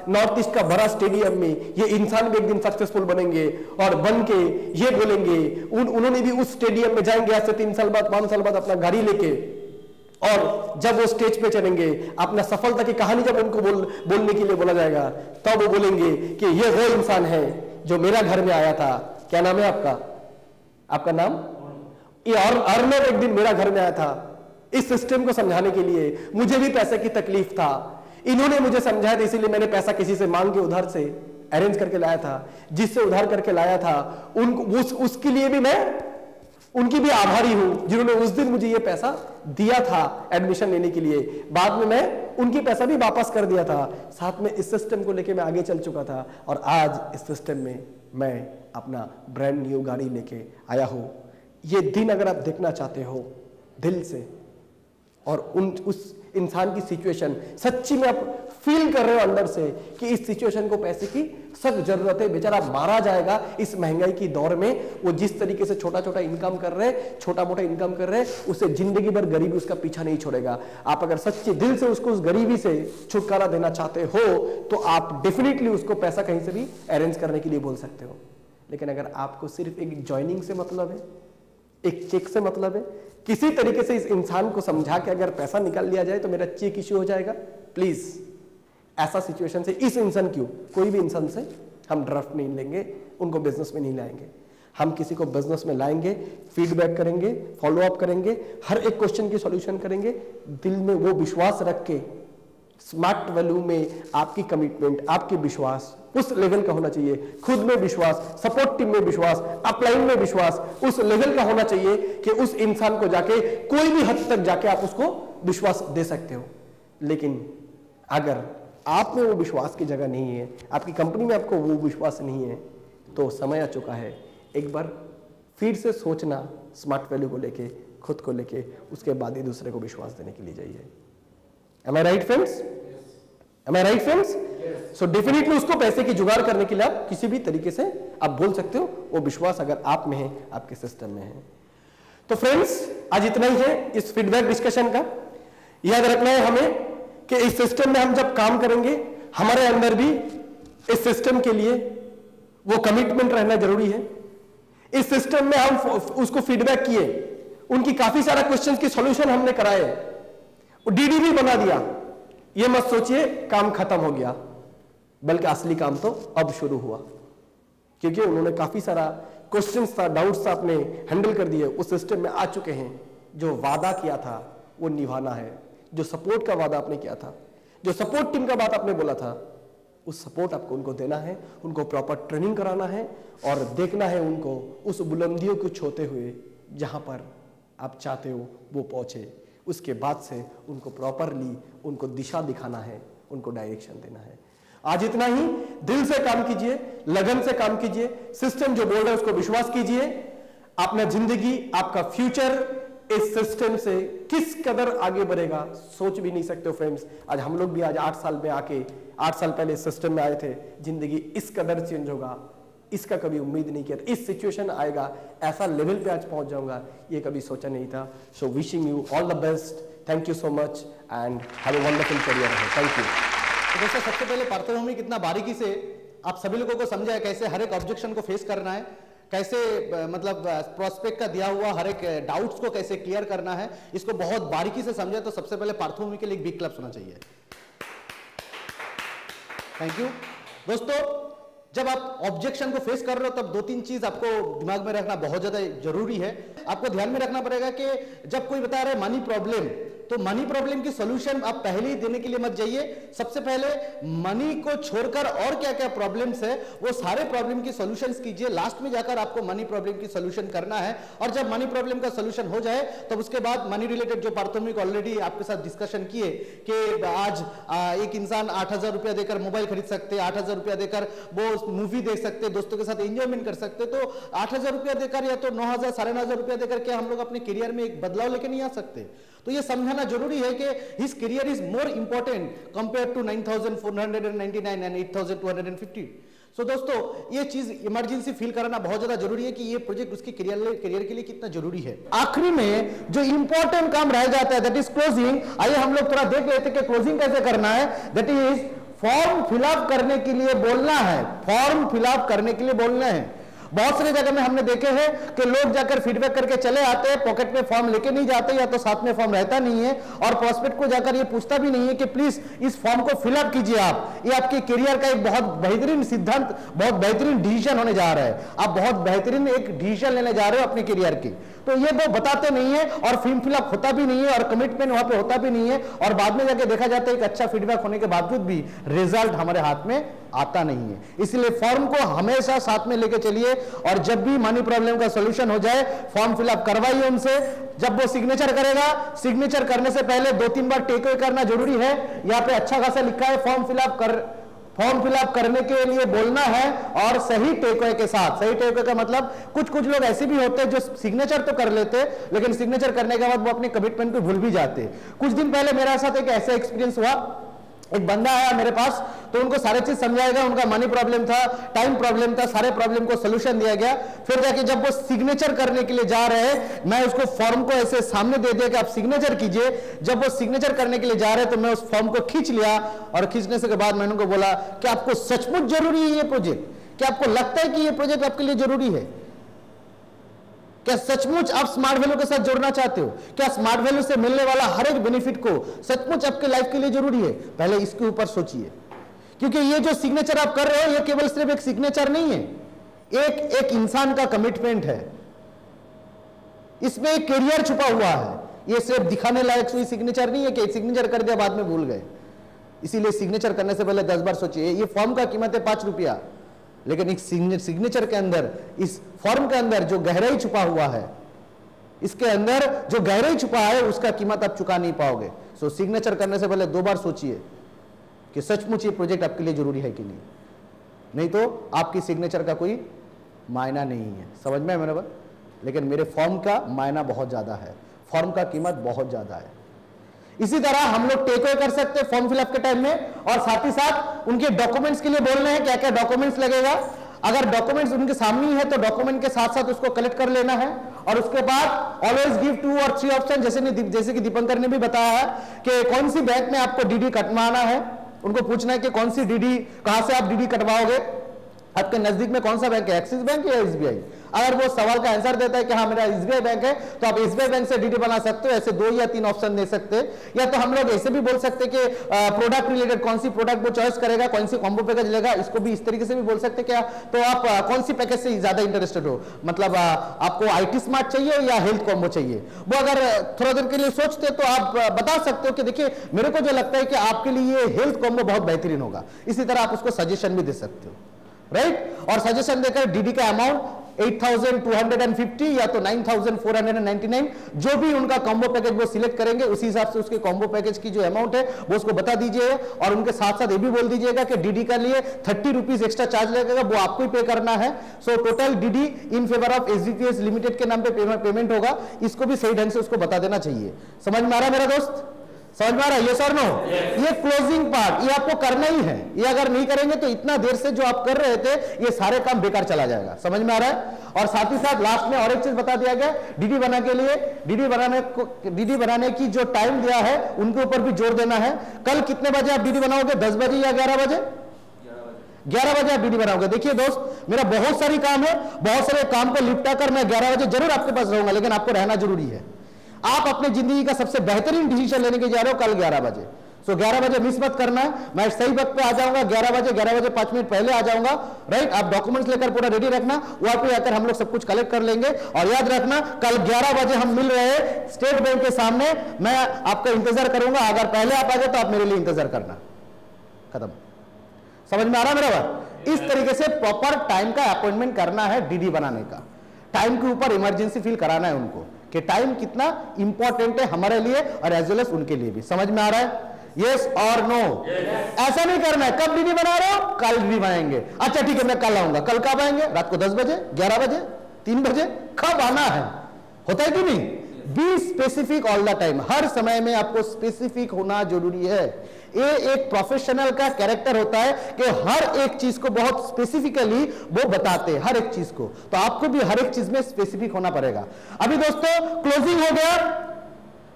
नॉर्थ ईस्ट का बड़ा स्टेडियम में ये इंसान भी एक दिन सक्सेसफुल बनेंगे और बन के ये बोलेंगे, उन्होंने भी उस स्टेडियम में जाएंगे आज से 3 साल बाद, 5 साल बाद अपना गाड़ी लेके, और जब वो स्टेज पे चलेंगे, अपना सफलता की कहानी जब उनको बोलने के लिए बोला जाएगा, तब वो बोलेंगे कि ये वो इंसान है जो मेरा घर में आया था। क्या नाम है आपका नाम? ये अर्नब एक दिन मेरा घर में आया था इस सिस्टम को समझाने के लिए। मुझे भी पैसे की तकलीफ था, इन्होंने मुझे समझाया था, इसीलिए मैंने पैसा किसी से मांग के उधार से अरेंज करके लाया था। जिससे उधार करके लाया था उसके लिए भी मैं उनकी भी आभारी हूं, जिन्होंने उस दिन मुझे ये पैसा दिया था एडमिशन लेने के लिए। बाद में मैं उनकी पैसा भी वापस कर दिया था। साथ में इस सिस्टम को लेके मैं आगे चल चुका था, और आज इस सिस्टम में मैं अपना ब्रांड न्यू गाड़ी लेके आया हूं। ये दिन अगर आप देखना चाहते हो दिल से, और उस इंसान की सिचुएशन सच्ची में आप फील कर रहे हो अंदर से कि इस सिचुएशन को पैसे की सख्त जरूरत है, बेचारा मारा जाएगा इस महंगाई की दौर में। वो जिस तरीके से छोटा छोटा इनकम कर रहे, छोटा मोटा इनकम कर रहे, उसे जिंदगी भर गरीबी उसका पीछा नहीं छोड़ेगा। आप अगर सच्चे दिल से उसको उस गरीबी से छुटकारा देना चाहते हो, तो आप डेफिनेटली उसको पैसा कहीं से भी अरेंज करने के लिए बोल सकते हो। लेकिन अगर आपको सिर्फ एक ज्वाइनिंग से मतलब है, एक चेक से मतलब है, किसी तरीके से इस इंसान को समझा के अगर पैसा निकाल लिया जाए तो मेरा चेक इश्यू हो जाएगा, प्लीज ऐसा सिचुएशन से इस इंसान क्यों, कोई भी इंसान से हम ड्राफ्ट नहीं लेंगे, उनको बिजनेस में नहीं लाएंगे। हम किसी को बिजनेस में लाएंगे, फीडबैक करेंगे, फॉलो अप करेंगे, हर एक क्वेश्चन की सॉल्यूशन करेंगे, दिल में वो विश्वास रख के। स्मार्ट वैल्यू में आपकी कमिटमेंट, आपकी विश्वास उस लेवल का होना चाहिए, खुद में विश्वास, सपोर्ट टीम में विश्वास, अपलाइन में विश्वास उस लेवल का होना चाहिए कि उस इंसान को जाके कोई भी हद तक जाके आप उसको विश्वास दे सकते हो। लेकिन अगर आप में वो विश्वास की जगह नहीं है, आपकी कंपनी में आपको वो विश्वास नहीं है, तो समय आ चुका है एक बार फिर से सोचना स्मार्ट वैल्यू को लेके, खुद को लेके, उसके बाद ही दूसरे को विश्वास देने के लिए जाइए। Am I right friends? Am I right friends? So definitely उसको पैसे की जुगाड़ करने के लिए आप किसी भी तरीके से आप बोल सकते हो, वो विश्वास अगर आप में है, आपके सिस्टम में है। तो फ्रेंड्स आज इतना ही है इस फीडबैक डिस्कशन का। याद रखना है हमें कि इस सिस्टम में हम जब काम करेंगे, हमारे अंदर भी इस सिस्टम के लिए वो कमिटमेंट रहना जरूरी है। इस सिस्टम में हम उसको फीडबैक किए, उनकी काफी सारा क्वेश्चंस की सॉल्यूशन हमने कराए, डीडी भी बना दिया। ये मत सोचिए काम खत्म हो गया, बल्कि असली काम तो अब शुरू हुआ, क्योंकि उन्होंने काफी सारा क्वेश्चंस था, डाउट्स था, अपने हैंडल कर दिए, उस सिस्टम में आ चुके हैं। जो वादा किया था वो निभाना है, जो सपोर्ट का वादा आपने किया था, जो सपोर्ट टीम का बात आपने बोला था, उस सपोर्ट आपको उनको देना है, उनको प्रॉपर ट्रेनिंग कराना है और देखना है उनको उस बुलंदियों को छूते हुए जहां पर आप चाहते हो वो पहुंचे। उसके बाद से उनको प्रॉपरली उनको दिशा दिखाना है, उनको डायरेक्शन देना है। आज इतना ही, दिल से काम कीजिए, लगन से काम कीजिए, सिस्टम जो बोल रहा है उसको विश्वास कीजिए। अपना जिंदगी, आपका फ्यूचर इस सिस्टम से किस कदर आगे बढ़ेगा सोच भी नहीं सकते हो फ्रेंड्स। आज हम लोग भी आज 8 साल में आके, 8 साल पहले इस सिस्टम में आए थे, जिंदगी इस कदर चेंज होगा इसका कभी उम्मीद नहीं किया था। इस सिचुएशन आएगा, ऐसा लेवल पे आज पहुंच जाऊंगा, ये कभी सोचा नहीं था। So wishing you all the best, thank you so much and have a wonderful career ahead. Thank you. तो दोस्तों सबसे पहले पार्थोनोमी कितना बारीकी से आप सभी लोगों को समझा है, कैसे हर एक ऑब्जेक्शन को फेस करना है, कैसे मतलब प्रोस्पेक्ट का दिया हुआ हर एक डाउट्स को कैसे क्लियर करना है, इसको बहुत बारीकी से समझा। तो सबसे पहले पार्थोनमी के लिए एक बिग क्लैप होना चाहिए। Thank you. दोस्तों जब आप ऑब्जेक्शन को फेस कर रहे हो तब 2-3 चीज आपको दिमाग में रखना बहुत ज्यादा जरूरी है। आपको ध्यान में रखना पड़ेगा कि जब कोई बता रहा है मनी प्रॉब्लम, तो मनी प्रॉब्लम की सॉल्यूशन आप पहले ही देने के लिए मत जाइए। सबसे पहले मनी को छोड़कर और क्या क्या प्रॉब्लम्स है वो सारे प्रॉब्लम की सॉल्यूशंस कीजिए। लास्ट में जाकर आपको मनी प्रॉब्लम की सॉल्यूशन करना है, और जब मनी प्रॉब्लम का सॉल्यूशन हो जाए तब उसके बाद मनी रिलेटेड जो पार्थोनमी ऑलरेडी आपके साथ डिस्कशन किए कि आज एक इंसान 8,000 रुपया देकर मोबाइल खरीद सकते, 8,000 रुपया देकर वो मूवी देख सकते, दोस्तों के साथ एंजॉयमेंट कर सकते, तो 8,000 रुपया देकर या तो 9,000 9,500 रुपया देकर क्या हम लोग अपने करियर में एक बदलाव लेके नहीं आ सकते? तो ये समझाना जरूरी है कि his career is more important compare to 9,499 and 8,250। So दोस्तों ये चीज इमरजेंसी फील कराना बहुत ज्यादा जरूरी है कि ये प्रोजेक्ट उसके करियर के लिए कितना जरूरी है। आखिरी में जो इंपॉर्टेंट काम रह जाता है दैट इज क्लोजिंग। आइए हम लोग थोड़ा देख लेते हैं कि क्लोजिंग कैसे करना है। दैट इज फॉर्म फिलअप करने के लिए बोलना है, फॉर्म फिलअप करने के लिए बोलना है। बहुत सारी जगह में हमने देखे हैं कि लोग जाकर फीडबैक करके चले आते हैं, पॉकेट में फॉर्म लेके नहीं जाते, या तो साथ में फॉर्म रहता नहीं है, और प्रोस्पेक्ट को जाकर ये पूछता भी नहीं है कि प्लीज इस फॉर्म को फिलअप कीजिए आप। ये आपके करियर का एक बहुत बेहतरीन सिद्धांत, बहुत बेहतरीन डिसीजन होने जा रहा है। आप बहुत बेहतरीन एक डिसीजन लेने जा रहे हो अपने करियर की, तो ये वो बताते नहीं है और फॉर्म फिलअप होता भी नहीं है और कमिटमेंट वहां पे होता भी नहीं है, और बाद में जाके देखा जाता है कि अच्छा फीडबैक होने के बावजूद भी रिजल्ट हमारे हाथ में आता नहीं है। इसलिए फॉर्म को हमेशा साथ में लेके चलिए, और जब भी मनी प्रॉब्लम का सॉल्यूशन हो जाए फॉर्म फिलअप करवाइए उनसे। जब वो सिग्नेचर करेगा, सिग्नेचर करने से पहले 2-3 बार टेक अवे करना जरूरी है। यहाँ पे अच्छा खासा लिखा है फॉर्म फिलअप करने के लिए बोलना है, और सही टेक अवे के साथ। सही टेक अवे का मतलब कुछ लोग ऐसे भी होते हैं जो सिग्नेचर तो कर लेते हैं, लेकिन सिग्नेचर करने के बाद वो अपने कमिटमेंट को भूल भी जाते हैं। कुछ दिन पहले मेरे साथ एक ऐसा एक्सपीरियंस हुआ, एक बंदा आया मेरे पास, तो उनको सारे चीज समझाएगा, उनका मनी प्रॉब्लम था, टाइम प्रॉब्लम था, सारे प्रॉब्लम को सोल्यूशन दिया गया। फिर जाके जब वो सिग्नेचर करने के लिए जा रहे हैं, मैं उसको फॉर्म को ऐसे सामने दे दिया कि आप सिग्नेचर कीजिए। जब वो सिग्नेचर करने के लिए जा रहे हैं तो मैं उस फॉर्म को खींच लिया, और खींचने से के बाद मैंने उनको बोला कि आपको सचमुच जरूरी है ये प्रोजेक्ट? क्या आपको लगता है कि ये प्रोजेक्ट आपके लिए जरूरी है? क्या सचमुच आप स्मार्ट वैल्यू के साथ जोड़ना चाहते हो? क्या स्मार्ट वैल्यू से मिलने वाला हर एक बेनिफिट को सचमुच आपके लाइफ के लिए जरूरी है? पहले इसके ऊपर सोचिए, क्योंकि ये जो सिग्नेचर आप कर रहे हो ये केवल सिर्फ एक सिग्नेचर नहीं है, एक इंसान का कमिटमेंट है, इसमें एक करियर छुपा हुआ है। ये सिर्फ दिखाने लायक सुई सिग्नेचर नहीं है कि सिग्नेचर कर दिया बाद में भूल गए। इसीलिए सिग्नेचर करने से पहले 10 बार सोचिए। ये फॉर्म का कीमत है 5 रुपया, लेकिन एक सिग्नेचर के अंदर, इस फॉर्म के अंदर जो गहराई छुपा हुआ है, इसके अंदर जो गहराई छुपा है, उसका कीमत आप चुका नहीं पाओगे। सो सिग्नेचर करने से पहले 2 बार सोचिए कि सचमुच ये प्रोजेक्ट आपके लिए जरूरी है कि नहीं तो आपकी सिग्नेचर का कोई मायना नहीं है। समझ में मेरे बात? लेकिन मेरे फॉर्म का मायना बहुत ज्यादा है, फॉर्म का कीमत बहुत ज्यादा है। इसी तरह हम लोग टेक अवे कर सकते हैं फॉर्म फिलअप के टाइम में, और साथ ही साथ उनके डॉक्यूमेंट्स के लिए बोलना है क्या क्या डॉक्यूमेंट्स लगेगा। अगर डॉक्यूमेंट्स उनके सामने ही है तो डॉक्यूमेंट के साथ साथ उसको कलेक्ट कर लेना है। और उसके बाद ऑलवेज गिव 2 और 3 ऑप्शन, जैसे कि दीपंकर ने भी बताया है कि कौन सी बैंक में आपको डीडी कटवाना है। उनको पूछना है कि कौन सी डीडी, कहां से आप डीडी कटवाओगे, आपके नजदीक में कौन सा बैंक है, एक्सिस बैंक या एसबीआई। अगर वो सवाल का आंसर देता है कि हाँ मेरा एसबीआई बैंक है, तो आप एसबीआई बैंक से डीडी बना सकते हो। ऐसे 2 या 3 ऑप्शन दे सकते हैं। या तो हम लोग ऐसे भी बोल सकते हैं कि प्रोडक्ट रिलेटेड कौन सी प्रोडक्ट वो चॉइस करेगा, कौन सी कॉम्बो पैकेज लेगा, इसको भी इस तरीके से भी बोल सकते हैं क्या। तो आप कौन सी पैकेज से ज्यादा इंटरेस्टेड हो, मतलब आपको आईटी स्मार्ट चाहिए या हेल्थ कॉम्बो चाहिए। वो अगर थोड़ा देर के लिए सोचते तो आप बता सकते हो कि देखिए मेरे को जो लगता है कि आपके लिए हेल्थ कॉम्बो बहुत बेहतरीन होगा। इसी तरह आप उसको सजेशन भी दे सकते हो, राइट। और सजेशन देकर डीडी का अमाउंट 8,250 या तो 9,499, जो भी उनका कॉम्बो पैकेज वो सिलेक्ट करेंगे उसी हिसाब से उसके कॉम्बो पैकेज की जो अमाउंट है वो उसको बता दीजिएगा। और उनके साथ साथ ये भी बोल दीजिएगा कि डीडी का लिए 30 रुपीज एक्स्ट्रा चार्ज लगेगा, वो आपको ही पे करना है। So total DD in favour of SDPS limited के नाम पे पेमेंट होगा। इसको भी सही ढंग से उसको बता देना चाहिए। समझ में आ रहा है मेरा दोस्त? समझ में आ रहा है? ये सर नो, ये क्लोजिंग पार्ट ये आपको करना ही है। ये अगर नहीं करेंगे तो इतना देर से जो आप कर रहे थे ये सारे काम बेकार चला जाएगा। समझ में आ रहा है? और साथ ही साथ लास्ट में और एक चीज बता दिया गया, डीडी बनाने के लिए डीडी बनाने की जो टाइम दिया है उनके ऊपर भी जोर देना है। कल कितने बजे आप डीडी बनाओगे, 10 बजे या 11 बजे? 11 बजे आप डीडी बनाओगे। देखिए दोस्त, मेरा बहुत सारी काम है, बहुत सारे काम को निपटा कर मैं 11 बजे जरूर आपके पास रहूंगा, लेकिन आपको रहना जरूरी है। आप अपने जिंदगी का सबसे बेहतरीन डिसीजन लेने के जा रहे हो कल 11 बजे। सो 11 बजे मिस मत करना है। मैं सही वक्त पे आ जाऊंगा 11 बजे 5 मिनट पहले आ जाऊंगा, राइट। आप डॉक्यूमेंट्स लेकर पूरा रेडी रखना, वहां पे आकर हम लोग सब कुछ कलेक्ट कर लेंगे। और याद रखना कल 11 बजे हम मिल रहे हैं स्टेट बैंक के सामने। मैं आपका इंतजार करूंगा। अगर पहले आप आ गए तो आप मेरे लिए इंतजार करना। खत्म। समझ में आ रहा है मेरा बात? इस तरीके से प्रॉपर टाइम का अपॉइंटमेंट करना है डीडी बनाने का। टाइम के ऊपर इमरजेंसी फील कराना है उनको कि टाइम कितना इंपॉर्टेंट है हमारे लिए और एज वेल एज उनके लिए भी। समझ में आ रहा है? यस और नो? ऐसा नहीं करना है कब डीडी बना रहे हो, कल भी बनाएंगे। अच्छा ठीक है मैं कल आऊंगा। कल कब आएंगे? रात को 10 बजे, 11 बजे, 3 बजे? कब आना है? होता है कि नहीं? Be specific all the time. हर समय में आपको स्पेसिफिक होना जरूरी है। ये एक प्रोफेशनल का कैरेक्टर होता है कि हर एक चीज को बहुत स्पेसिफिकली वो बताते हैं, हर एक चीज को। तो आपको भी हर एक चीज में स्पेसिफिक होना पड़ेगा। अभी दोस्तों क्लोजिंग हो गया।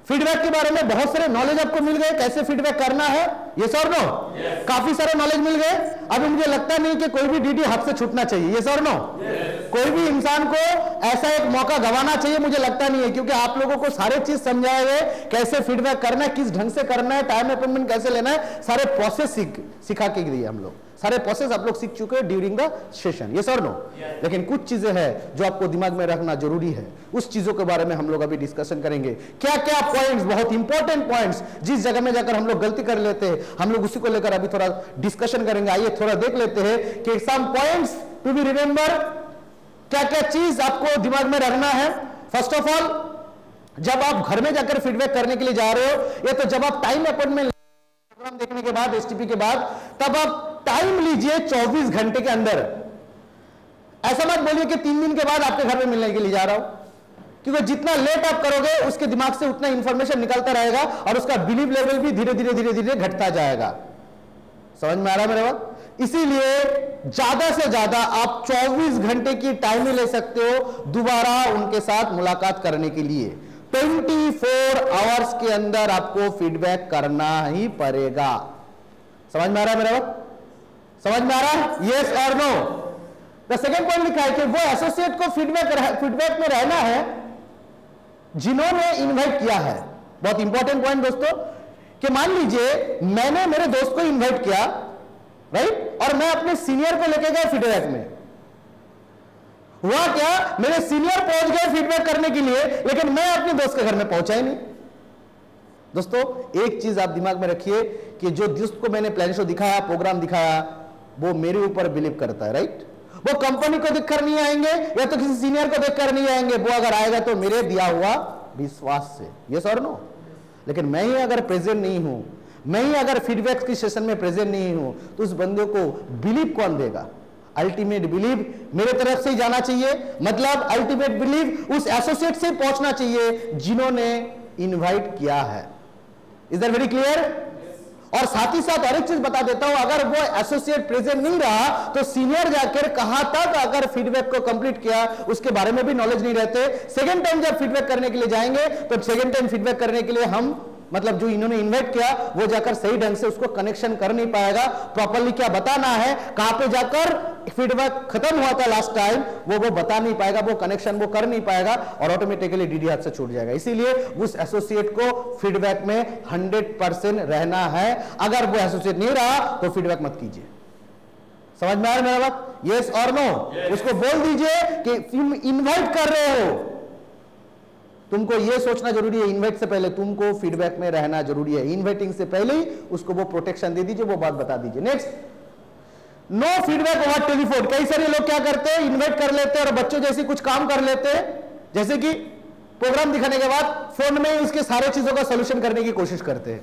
फीडबैक के बारे में बहुत सारे नॉलेज आपको मिल गए, कैसे फीडबैक करना है, ये सर नो? काफी सारे नॉलेज मिल गए। अभी मुझे लगता नहीं कि कोई भी डीडी हाथ से छूटना चाहिए, ये सर नो? कोई भी इंसान को ऐसा एक मौका गंवाना चाहिए मुझे लगता नहीं है, क्योंकि आप लोगों को सारे चीज समझाए गए, कैसे फीडबैक करना है, किस ढंग से करना है, टाइम अपॉइंटमेंट कैसे लेना है, सारे प्रोसेस सिखा के दिए हम लोग। सारे प्रोसेस आप लोग सीख चुके हैं ड्यूरिंग द सेशन, ये सर नो? लेकिन कुछ चीजें हैं जो आपको दिमाग में रखना जरूरी है। उस चीजों के बारे में हम लोग अभी डिस्कशन करेंगे। क्या क्या पॉइंट्स, बहुत इंपॉर्टेंट पॉइंट्स, जिस जगह में जाकर हम लोग गलती कर लेते हैं, हम लोग उसी को लेकर अभी थोड़ा डिस्कशन करेंगे। आइए थोड़ा देख लेते हैं कि some points to be remember, क्या क्या चीज आपको दिमाग में रखना है। फर्स्ट ऑफ ऑल, जब आप घर में जाकर फीडबैक करने के लिए जा रहे हो, या तो जब आप टाइम अपॉइंटमेंट प्रोग्राम देखने के बाद, एसटीपी के बाद, तब आप टाइम लीजिए 24 घंटे के अंदर। ऐसा मत बोलिए कि 3 दिन के बाद आपके घर में मिलने के लिए जा रहा हूं, क्योंकि जितना लेट आप करोगे उसके दिमाग से उतना इंफॉर्मेशन निकलता रहेगा और उसका बिलीव लेवल भी धीरे धीरे घटता जाएगा। समझ में आ रहा है मेरे बात? इसीलिए ज्यादा से ज्यादा आप 24 घंटे की टाइम ले सकते हो दोबारा उनके साथ मुलाकात करने के लिए। 24 आवर्स के अंदर आपको फीडबैक करना ही पड़ेगा। समझ में आ रहा है मेरा बात? समझ में आ रहा है? यस और नो? द सेकेंड पॉइंट लिखा है कि वो एसोसिएट को फीडबैक में रहना है जिन्होंने इनवाइट किया है। बहुत इंपॉर्टेंट पॉइंट दोस्तों, कि मान लीजिए मैंने मेरे दोस्त को इनवाइट किया, राइट, और मैं अपने सीनियर को लेके गया फीडबैक में, हुआ क्या, मेरे सीनियर पहुंच गए फीडबैक करने के लिए, लेकिन मैं अपने दोस्त के घर में पहुंचा ही नहीं। दोस्तों एक चीज आप दिमाग में रखिए कि जो दोस्त को मैंने प्लान शो दिखाया, प्रोग्राम दिखाया, वो मेरे ऊपर बिलीव करता है, राइट। वो कंपनी को देखकर नहीं आएंगे या तो किसी सीनियर को देखकर नहीं आएंगे, वो अगर आएगा तो मेरे दिया हुआ विश्वास से, यस और नो। लेकिन मैं ही अगर प्रेजेंट नहीं हूं, मैं ही अगर फीडबैक की सेशन में प्रेजेंट नहीं हूं, तो उस बंदे को बिलीव कौन देगा? अल्टीमेट बिलीव मेरे तरफ से जाना चाहिए, मतलब अल्टीमेट बिलीव उस एसोसिएट से पहुंचना चाहिए जिन्होंने इनवाइट किया है। Is that very clear? और साथ ही साथ और एक चीज बता देता हूं, अगर वो एसोसिएट प्रेजेंट नहीं रहा तो सीनियर जाकर कहां तक अगर फीडबैक को कंप्लीट किया उसके बारे में भी नॉलेज नहीं रहते। सेकंड टाइम जब फीडबैक करने के लिए जाएंगे तो सेकंड टाइम फीडबैक करने के लिए हम मतलब जो इन्होंने इन्वाइट किया वो जाकर सही ढंग से उसको कनेक्शन कर नहीं पाएगा, प्रॉपर्ली क्या बताना है, कहां पे जाकर फीडबैक खत्म हुआ था लास्ट टाइम, वो बता नहीं पाएगा, वो कनेक्शन वो कर नहीं पाएगा और ऑटोमेटिकली डीडी हाथ से छूट जाएगा। इसीलिए उस एसोसिएट को फीडबैक में 100% रहना है। अगर वो एसोसिएट नहीं रहा तो फीडबैक मत कीजिए। समझ में आ रहा है मेरा बात? यस और नो? उसको बोल दीजिए कि तुम इन्वाइट कर रहे हो, तुमको यह सोचना जरूरी है, इन्वाइट से पहले तुमको फीडबैक में रहना जरूरी है। इन्वाइटिंग से पहले ही उसको वो प्रोटेक्शन दे दीजिए, वो बात बता दीजिए। Next, no feedback over telephone. कई सारे लोग क्या करते हैं, इन्वाइट कर लेते हैं और बच्चों जैसे कुछ काम कर लेते हैं, जैसे कि प्रोग्राम दिखाने के बाद फोन में उसके सारे चीजों का सोल्यूशन करने की कोशिश करते हैं।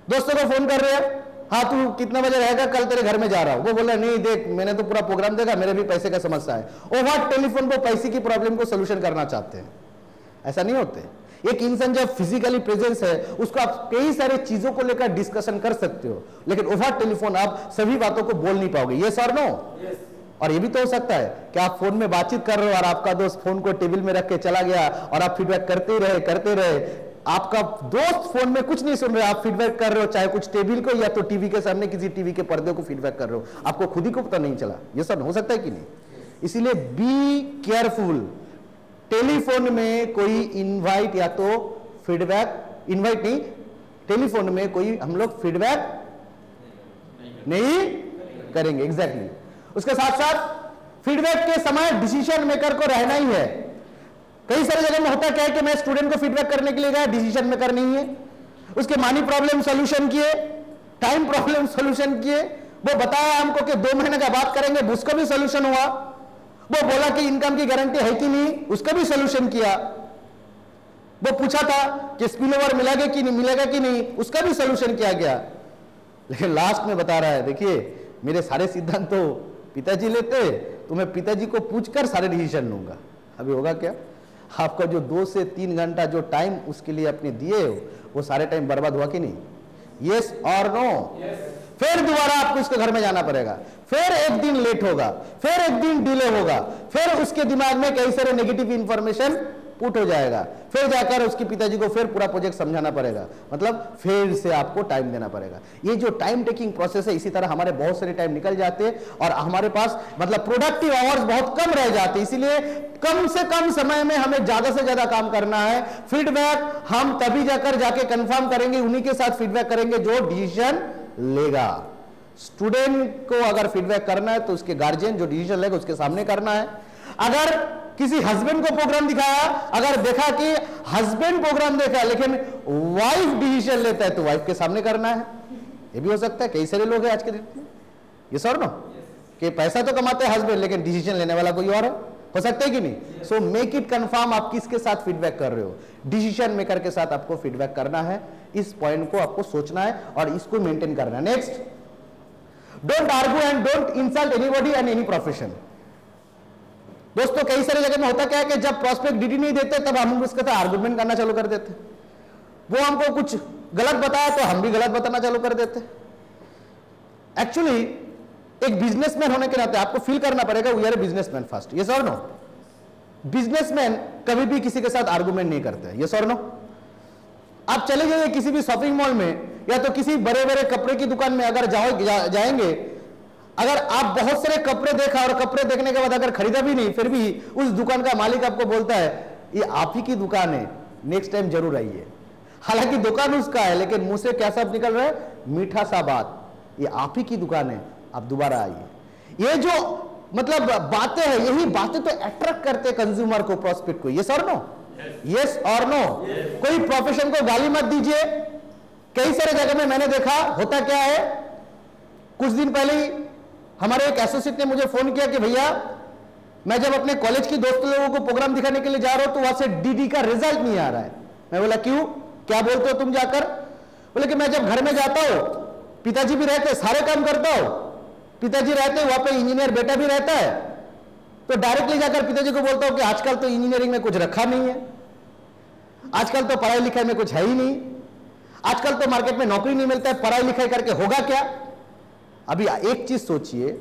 दोस्तों को फोन कर रहे हैं, हाँ तू कितना बजे रहेगा, कल तेरे घर में जा रहा हूं। वो बोल रहा नहीं देख मैंने तो पूरा प्रोग्राम देखा, मेरे भी पैसे का समस्या है। ओवर टेलीफोन वो पैसे की प्रॉब्लम को सोल्यूशन करना चाहते हैं। ऐसा नहीं होते। एक इंसान जब फिजिकली प्रेजेंस है उसको आप कई सारे चीजों को लेकर डिस्कशन कर सकते हो, लेकिन ओवर टेलीफोन आप सभी बातों को बोल नहीं पाओगे। यस और नो? और ये भी तो हो सकता है कि आप फोन में बातचीत कर रहे हो और आपका दोस्त फोन को टेबल में रख के चला गया और आप फीडबैक करते रहे। आपका दोस्त फोन में कुछ नहीं सुन रहे, आप फीडबैक कर रहे हो, चाहे कुछ टेबल को या तो टीवी के सामने किसी टीवी के पर्दे को फीडबैक कर रहे हो, आपको खुद ही को पता नहीं चला। ये सब हो सकता है कि नहीं? इसीलिए बी केयरफुल। टेलीफोन में कोई इनवाइट या तो फीडबैक, इनवाइट नहीं, टेलीफोन में कोई हम लोग फीडबैक नहीं करेंगे। एग्जैक्टली। उसके साथ साथ फीडबैक के समय डिसीजन मेकर को रहना ही है। कई सारे जगह में होता क्या है कि मैं स्टूडेंट को फीडबैक करने के लिए गया, डिसीजन मेकर नहीं है, उसके मनी प्रॉब्लम सोल्यूशन किए, टाइम प्रॉब्लम सोल्यूशन किए, वो बताया हमको कि 2 महीने का बात करेंगे, उसका भी सोल्यूशन हुआ। वो बोला कि इनकम की गारंटी है कि नहीं, उसका भी सोल्यूशन किया। वो पूछा था कि स्पिल ओवर मिलेगा कि नहीं, उसका भी सोल्यूशन किया गया। लेकिन लास्ट में बता रहा है देखिए मेरे सारे सिद्धांत तो पिताजी लेते, तो मैं पिताजी को पूछकर सारे डिसीजन लूंगा। अभी होगा क्या? आपका जो 2 से 3 घंटा जो टाइम उसके लिए अपने दिए हो वो सारे टाइम बर्बाद हुआ कि नहीं? यस और नो? फिर दोबारा आपको उसके घर में जाना पड़ेगा, फिर एक दिन लेट होगा, फिर एक दिन डिले होगा, फिर उसके दिमाग में कई सारे नेगेटिव इंफॉर्मेशन पुट हो जाएगा, फिर जाकर उसके पिताजी को फिर पूरा प्रोजेक्ट समझाना पड़ेगा, मतलब फिर से आपको टाइम देना पड़ेगा। ये जो टाइम टेकिंग प्रोसेस है, इसी तरह हमारे बहुत सारे टाइम निकल जाते हैं और हमारे पास मतलब प्रोडक्टिव आवर्स बहुत कम रह जाते हैं। इसीलिए कम से कम समय में हमें ज्यादा से ज्यादा काम करना है। फीडबैक हम तभी जाकर जाके कंफर्म करेंगे, उन्हीं के साथ फीडबैक करेंगे जो डिसीजन लेगा। स्टूडेंट को अगर फीडबैक करना है तो उसके गार्जियन जो डिसीजन लेगा उसके सामने करना है। अगर किसी हस्बैंड को प्रोग्राम दिखाया, अगर देखा कि हस्बैंड प्रोग्राम देखा लेकिन वाइफ डिसीजन लेता है तो वाइफ के सामने करना है। ये भी हो सकता है, कई सारे लोग हैं आज के दिन में, ये सर नो कि पैसा तो कमाते हैं हस्बैंड लेकिन डिसीजन लेने वाला कोई और है। हो सकता है कि नहीं? सो मेक इट कंफर्म आप किसके साथ फीडबैक कर रहे हो, डिसीजन मेकर के साथ आपको फीडबैक करना है। इस पॉइंट को आपको सोचना है और इसको मेंटेन करना है। Next, don't argue and don't insult anybody and any profession. दोस्तों कई सारी जगह में होता क्या है कि जब प्रोस्पेक्ट डीडी नहीं देते तब हम उसके साथ आर्गुमेंट करना चालू कर देते। वो हमको कुछ गलत बताया तो हम भी गलत बताना चालू कर देते। एक्चुअली एक बिजनेसमैन होने के नाते आपको फील करना पड़ेगा we are a businessman first. Yes और नो? बिजनेसमैन कभी भी किसी के साथ आर्गुमेंट नहीं करते। यस और नो? आप चले जाइए किसी भी शॉपिंग मॉल में या तो किसी बड़े बड़े कपड़े की दुकान में अगर जाएंगे, अगर आप बहुत सारे कपड़े देखा और कपड़े देखने के बाद अगर खरीदा भी नहीं, फिर भी उस दुकान का मालिक आपको बोलता है ये आप ही की दुकान है, नेक्स्ट टाइम जरूर आइए। हालांकि दुकान उसका है लेकिन मुंह से क्या सब निकल रहा है, मीठा सा बात, ये आप ही की दुकान है, आप दोबारा आइए। ये जो मतलब बातें हैं, यही बातें तो अट्रैक्ट करते हैं कंज्यूमर को, प्रोस्पेक्ट को। यस और नो? यस और नो? कोई प्रोफेशन को गाली मत दीजिए। कई सारे जगह में मैंने देखा होता क्या है, कुछ दिन पहले ही हमारे एक एसोसिएट ने मुझे फोन किया कि भैया मैं जब अपने कॉलेज की दोस्त लोगों को प्रोग्राम दिखाने के लिए जा रहा हूं तो वहां से डीडी का रिजल्ट नहीं आ रहा है। मैं बोला क्यों, क्या बोलते हो तुम जाकर? बोले कि मैं जब घर में जाता हूं, पिताजी भी रहते, सारे काम करता हूं, पिताजी रहते, वहां पे इंजीनियर बेटा भी रहता है, तो डायरेक्टली जाकर पिताजी को बोलता हूं कि आजकल तो इंजीनियरिंग में कुछ रखा नहीं है, आजकल तो पढ़ाई लिखाई में कुछ है ही नहीं, आजकल तो मार्केट में नौकरी नहीं मिलता है, पढ़ाई लिखाई करके होगा क्या? अभी एक चीज सोचिए,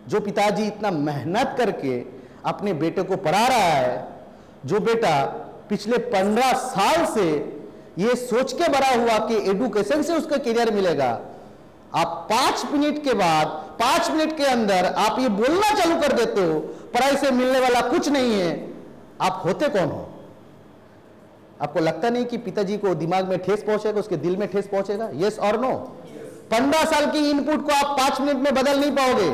जो पिताजी इतना मेहनत करके अपने बेटे को पढ़ा रहा है, जो बेटा पिछले 15 साल से ये सोच के बड़ा हुआ कि एजुकेशन से उसका करियर मिलेगा, आप 5 मिनट के बाद, 5 मिनट के अंदर आप ये बोलना चालू कर देते हो पढ़ाई से मिलने वाला कुछ नहीं है। आप होते कौन हो? आपको लगता नहीं कि पिताजी को दिमाग में ठेस पहुंचेगा, उसके दिल में ठेस पहुंचेगा? यस और नो? 15 साल की इनपुट को आप 5 मिनट में बदल नहीं पाओगे।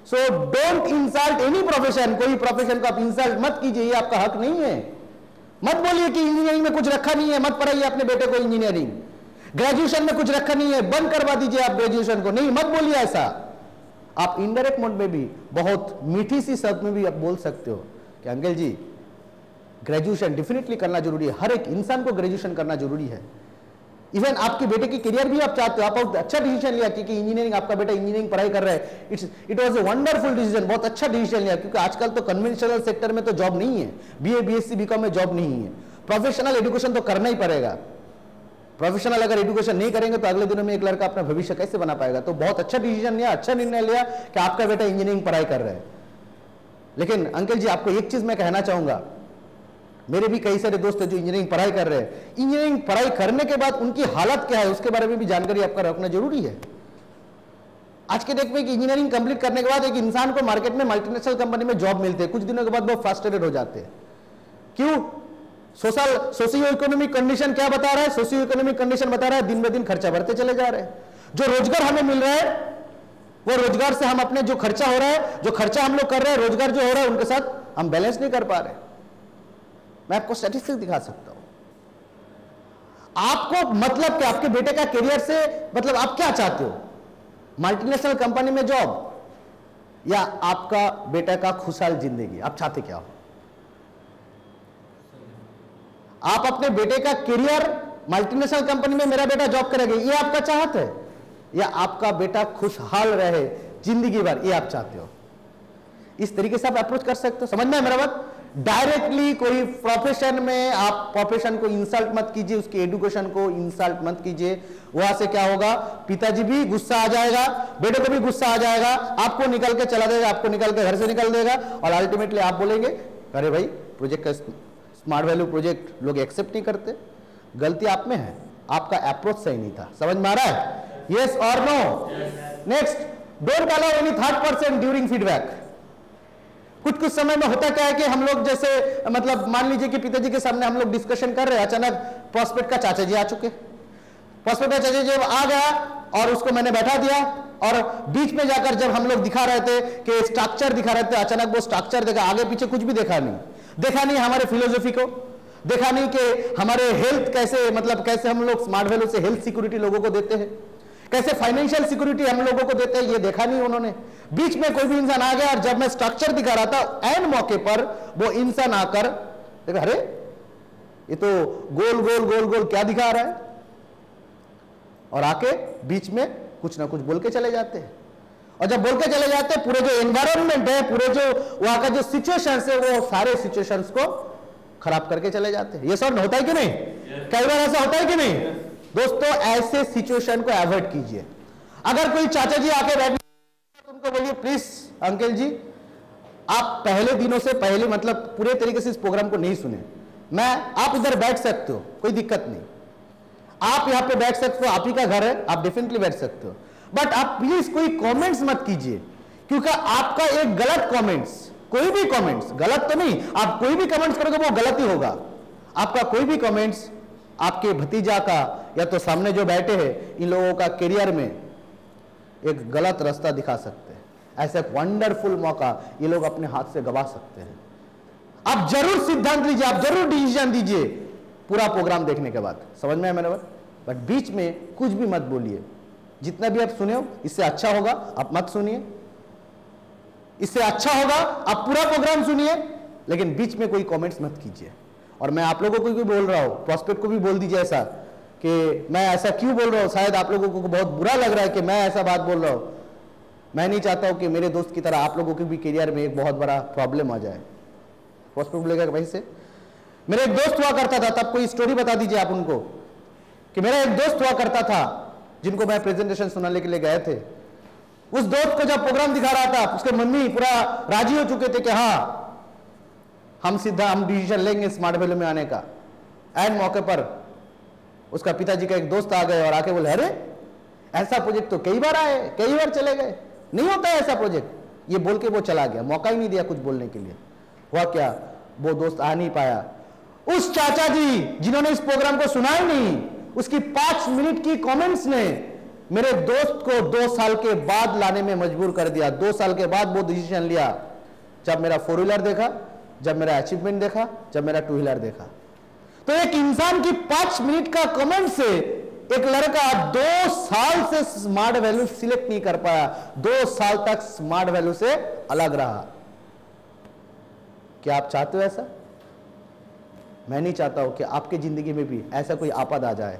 So don't insult any profession. कोई प्रोफेशन को आप इंसल्ट मत कीजिए, ये आपका हक नहीं है। मत बोलिए कि इंजीनियरिंग में कुछ रखा नहीं है, मत पढ़ाइए अपने बेटे को इंजीनियरिंग। ग्रेजुएशन में कुछ रखा नहीं है, बंद करवा दीजिए आप ग्रेजुएशन को, नहीं, मत बोलिए ऐसा। आप इनडायरेक्ट मोड में भी बहुत मीठी सी शब्द में भी आप बोल सकते हो कि अंकल जी ग्रेजुएशन डेफिनेटली करना जरूरी है, हर एक इंसान को ग्रेजुएशन करना जरूरी है। इवन आपके बेटे की करियर भी आप चाहते हो, आप अच्छा डिसीजन लिया क्योंकि इंजीनियरिंग, आपका बेटा इंजीनियरिंग पढ़ाई कर रहा है, it was a wonderful decision, बहुत अच्छा डिसीजन लिया, क्योंकि आजकल तो कन्वेंशनल सेक्टर में तो जॉब नहीं है, बीए बीएससी बीकॉम में जॉब नहीं है, प्रोफेशनल एजुकेशन तो करना ही पड़ेगा। प्रोफेशनल अगर एजुकेशन नहीं करेंगे तो अगले दिनों में एक लड़का अपना भविष्य कैसे बना पाएगा? तो बहुत अच्छा डिसीजन लिया, अच्छा निर्णय लिया कि आपका बेटा इंजीनियरिंग पढ़ाई कर रहा है। लेकिन अंकल जी आपको एक चीज मैं कहना चाहूंगा, मेरे भी कई सारे दोस्त हैं जो इंजीनियरिंग पढ़ाई कर रहे हैं, इंजीनियरिंग पढ़ाई करने के बाद उनकी हालत क्या है उसके बारे में भी जानकारी आपका रखना जरूरी है। आज के डेट में इंजीनियरिंग कंप्लीट करने के बाद एक इंसान को मार्केट में मल्टीनेशनल कंपनी में जॉब मिलते हैं, कुछ दिनों के बाद वो फ्रस्ट्रेटेड हो जाते हैं। क्यों? सोशियो इकोनॉमिक कंडीशन क्या बता रहा है? सोशियो इकोनॉमिक कंडीशन बता रहा है दिन ब दिन खर्चा बढ़ते चले जा रहे हैं। जो रोजगार हमें मिल रहा है वो रोजगार से हम अपने जो खर्चा हो रहा है, जो खर्चा हम लोग कर रहे हैं, रोजगार जो हो रहा है उनके साथ हम बैलेंस नहीं कर पा रहे। मैं आपको स्टैटिस्टिक्स दिखा सकता हूं। आपको मतलब कि आपके बेटे का करियर से मतलब आप क्या चाहते हो? मल्टीनेशनल कंपनी में जॉब या आपका बेटा का खुशहाल जिंदगी? आप चाहते क्या हो? आप अपने बेटे का करियर मल्टीनेशनल कंपनी में मेरा बेटा जॉब करेगा ये आपका चाहत है, या आपका बेटा खुशहाल रहे जिंदगी भर ये आप चाहते हो? इस तरीके से आप अप्रोच कर सकते हो। समझ में है मेरा बात? डायरेक्टली कोई प्रोफेशन में आप प्रोफेशन को इंसल्ट मत कीजिए, उसकी एजुकेशन को इंसल्ट मत कीजिए। वहां से क्या होगा, पिताजी भी गुस्सा आ जाएगा, बेटे को भी गुस्सा आ जाएगा, आपको निकल के चला देगा, आपको निकल के घर से निकल देगा, और अल्टीमेटली आप बोलेंगे अरे भाई प्रोजेक्ट का स्मार्ट वैल्यू प्रोजेक्ट लोग एक्सेप्ट नहीं करते। गलती आप में है, आपका अप्रोच सही नहीं था। समझ में आ रहा है? यस और no? Next, don't allow any third person during feedback. कुछ समय में होता क्या है कि हम लोग जैसे मतलब मान लीजिए कि पिताजी के सामने हम लोग डिस्कशन कर रहे हैं, अचानक प्रोस्पेक्ट का चाचा जी आ चुके। प्रोस्पेक्ट का चाचा जी आ गया और उसको मैंने बैठा दिया, और बीच में जाकर जब हम लोग दिखा रहे थे कि स्ट्रक्चर दिखा रहे थे, अचानक वो स्ट्रक्चर देखा, आगे पीछे कुछ भी देखा नहीं हमारे फिलोसॉफी को, देखा नहीं कि हमारे हेल्थ कैसे, मतलब कैसे हम लोग स्मार्ट वैल्यू से हेल्थ सिक्योरिटी लोगों को देते हैं, कैसे फाइनेंशियल सिक्योरिटी हम लोगों को देते हैं, ये देखा नहीं उन्होंने। बीच में कोई भी इंसान आ गया और जब मैं स्ट्रक्चर दिखा रहा था, एंड मौके पर वो इंसान आकर देखा अरे ये तो गोल गोल गोल गोल क्या दिखा रहा है, और आके बीच में कुछ ना कुछ बोल के चले जाते हैं। और जब बोल के चले जाते हैं, पूरे जो एनवायरमेंट है, पूरे जो वहां का जो सिचुएशन है, वो सारे सिचुएशंस को खराब करके चले जाते हैं। ये सब होता है कि नहीं? कई बार ऐसा होता है कि नहीं? दोस्तों ऐसे सिचुएशन को अवॉइड कीजिए। अगर कोई चाचा जी आके बैठ उनको बोलिए प्लीज अंकल जी आप पहले दिनों से पहले मतलब पूरे तरीके से इस प्रोग्राम को नहीं सुने, आप इधर बैठ सकते हो, कोई दिक्कत नहीं, आप यहां पे बैठ सकते हो, आप ही का घर है, आप डेफिनेटली बैठ सकते हो, बट आप प्लीज कोई कमेंट्स मत कीजिए, क्योंकि आपका एक गलत कमेंट्स, कोई भी कमेंट्स, गलत तो नहीं, आप कोई भी कमेंट्स करोगे वो गलत ही होगा। आपका कोई भी कमेंट्स आपके भतीजा का या तो सामने जो बैठे हैं इन लोगों का करियर में एक गलत रास्ता दिखा सकते हैं। ऐसा एक वंडरफुल मौका ये लोग अपने हाथ से गवा सकते हैं। आप जरूर सिद्धांत लीजिए, आप जरूर डिसीजन दीजिए पूरा प्रोग्राम देखने के बाद, समझ में आया मेरे बात? बट बीच में कुछ भी मत बोलिए। जितना भी आप सुने हो इससे अच्छा होगा आप मत सुनिए, इससे अच्छा होगा आप पूरा प्रोग्राम सुनिए, लेकिन बीच में कोई कमेंट्स मत कीजिए। और मैं आप लोगों को भी बोल रहा हूं, प्रोस्पेक्ट को भी बोल दीजिए ऐसा कि मैं ऐसा क्यों बोल रहा हूं, शायद आप लोगों को बहुत बुरा लग रहा है कि मैं ऐसा बात बोल रहा हूं। मैं नहीं चाहता हूं कि मेरे दोस्त की तरह आप लोगों के भी करियर में एक बहुत बड़ा प्रॉब्लम आ जाए। प्रोस्पेक्ट बोलेगा भाई से मेरा एक दोस्त हुआ करता था, तब कोई स्टोरी बता दीजिए आप उनको कि मेरा एक दोस्त हुआ करता था जिनको मैं प्रेजेंटेशन सुनाने के लिए गए थे। उस दोस्त को जब प्रोग्राम दिखा रहा था उसके मम्मी पूरा राजी हो चुके थे कि हाँ हम डिसीजन लेंगे स्मार्ट वैल्यू में आने का। एंड मौके पर उसका पिताजी का एक दोस्त आ गए और आके बोले अरे ऐसा प्रोजेक्ट तो कई बार आए, कई बार चले गए, नहीं होता है ऐसा प्रोजेक्ट। ये बोल के वो चला गया, मौका ही नहीं दिया कुछ बोलने के लिए। हुआ क्या, वो दोस्त आ नहीं पाया। उस चाचा जी जिन्होंने इस प्रोग्राम को सुना ही नहीं, उसकी 5 मिनट की कमेंट्स ने मेरे दोस्त को 2 साल के बाद लाने में मजबूर कर दिया। 2 साल के बाद वो डिसीजन लिया, जब मेरा 4 व्हीलर देखा, जब मेरा अचीवमेंट देखा, जब मेरा 2 व्हीलर देखा। तो एक इंसान की 5 मिनट का कमेंट से एक लड़का 2 साल से स्मार्ट वैल्यू सिलेक्ट नहीं कर पाया, 2 साल तक स्मार्ट वैल्यू से अलग रहा। क्या आप चाहते हो ऐसा? मैं नहीं चाहता हूं कि आपकी जिंदगी में भी ऐसा कोई आपद आ जाए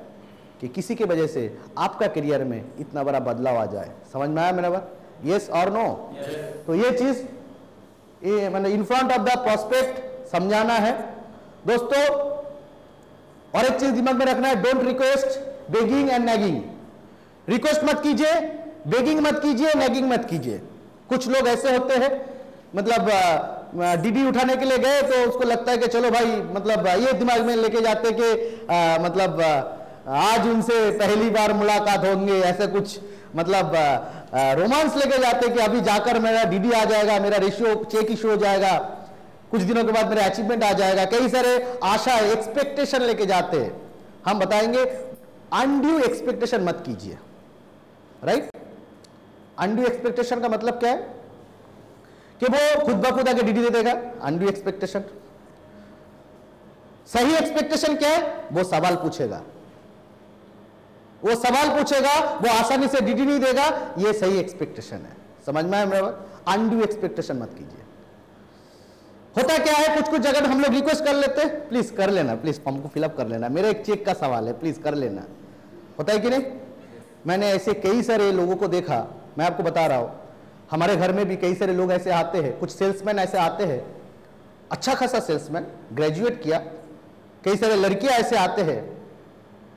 कि किसी की वजह से आपका करियर में इतना बड़ा बदलाव आ जाए। समझ में आया मेरा बात? यस और नो? तो ये चीज मैंने in front of the prospect समझाना है दोस्तों। और एक चीज दिमाग में रखना है, don't request begging and nagging. Request मत कीजिए, बेगिंग मत कीजिए, नैगिंग मत कीजिए। कुछ लोग ऐसे होते हैं, मतलब डीडी उठाने के लिए गए तो उसको लगता है कि चलो भाई, मतलब ये दिमाग में लेके जाते कि मतलब आज उनसे पहली बार मुलाकात होंगे, ऐसे कुछ मतलब रोमांस लेके जाते कि अभी जाकर मेरा डीडी आ जाएगा, मेरा रेशियो चेक इशू हो जाएगा, कुछ दिनों के बाद मेरा अचीवमेंट आ जाएगा। कई सारे आशा एक्सपेक्टेशन लेके जाते हैं। हम बताएंगे अनड्यू एक्सपेक्टेशन मत कीजिए, राइट? अनड्यू एक्सपेक्टेशन का मतलब क्या है कि वो खुद ब खुद आके डीडी दे देगा। Undue expectation. सही एक्सपेक्टेशन क्या है? वो सवाल पूछेगा, वो सवाल पूछेगा, वो आसानी से डीडी नहीं देगा, ये सही एक्सपेक्टेशन है। समझ में आया मेरा बात? अनड्यू एक्सपेक्टेशन मत कीजिए। होता क्या है, कुछ कुछ जगह हम लोग रिक्वेस्ट कर लेते हैं, प्लीज कर लेना, प्लीज फॉर्म को फिलअप कर लेना, मेरा एक चेक का सवाल है, प्लीज कर लेना। होता है कि नहीं? मैंने ऐसे कई सारे लोगों को देखा, मैं आपको बता रहा हूं, हमारे घर में भी कई सारे लोग ऐसे आते हैं, कुछ सेल्समैन ऐसे आते हैं, अच्छा खासा सेल्समैन, ग्रेजुएट किया। कई सारे लड़कियां ऐसे आते हैं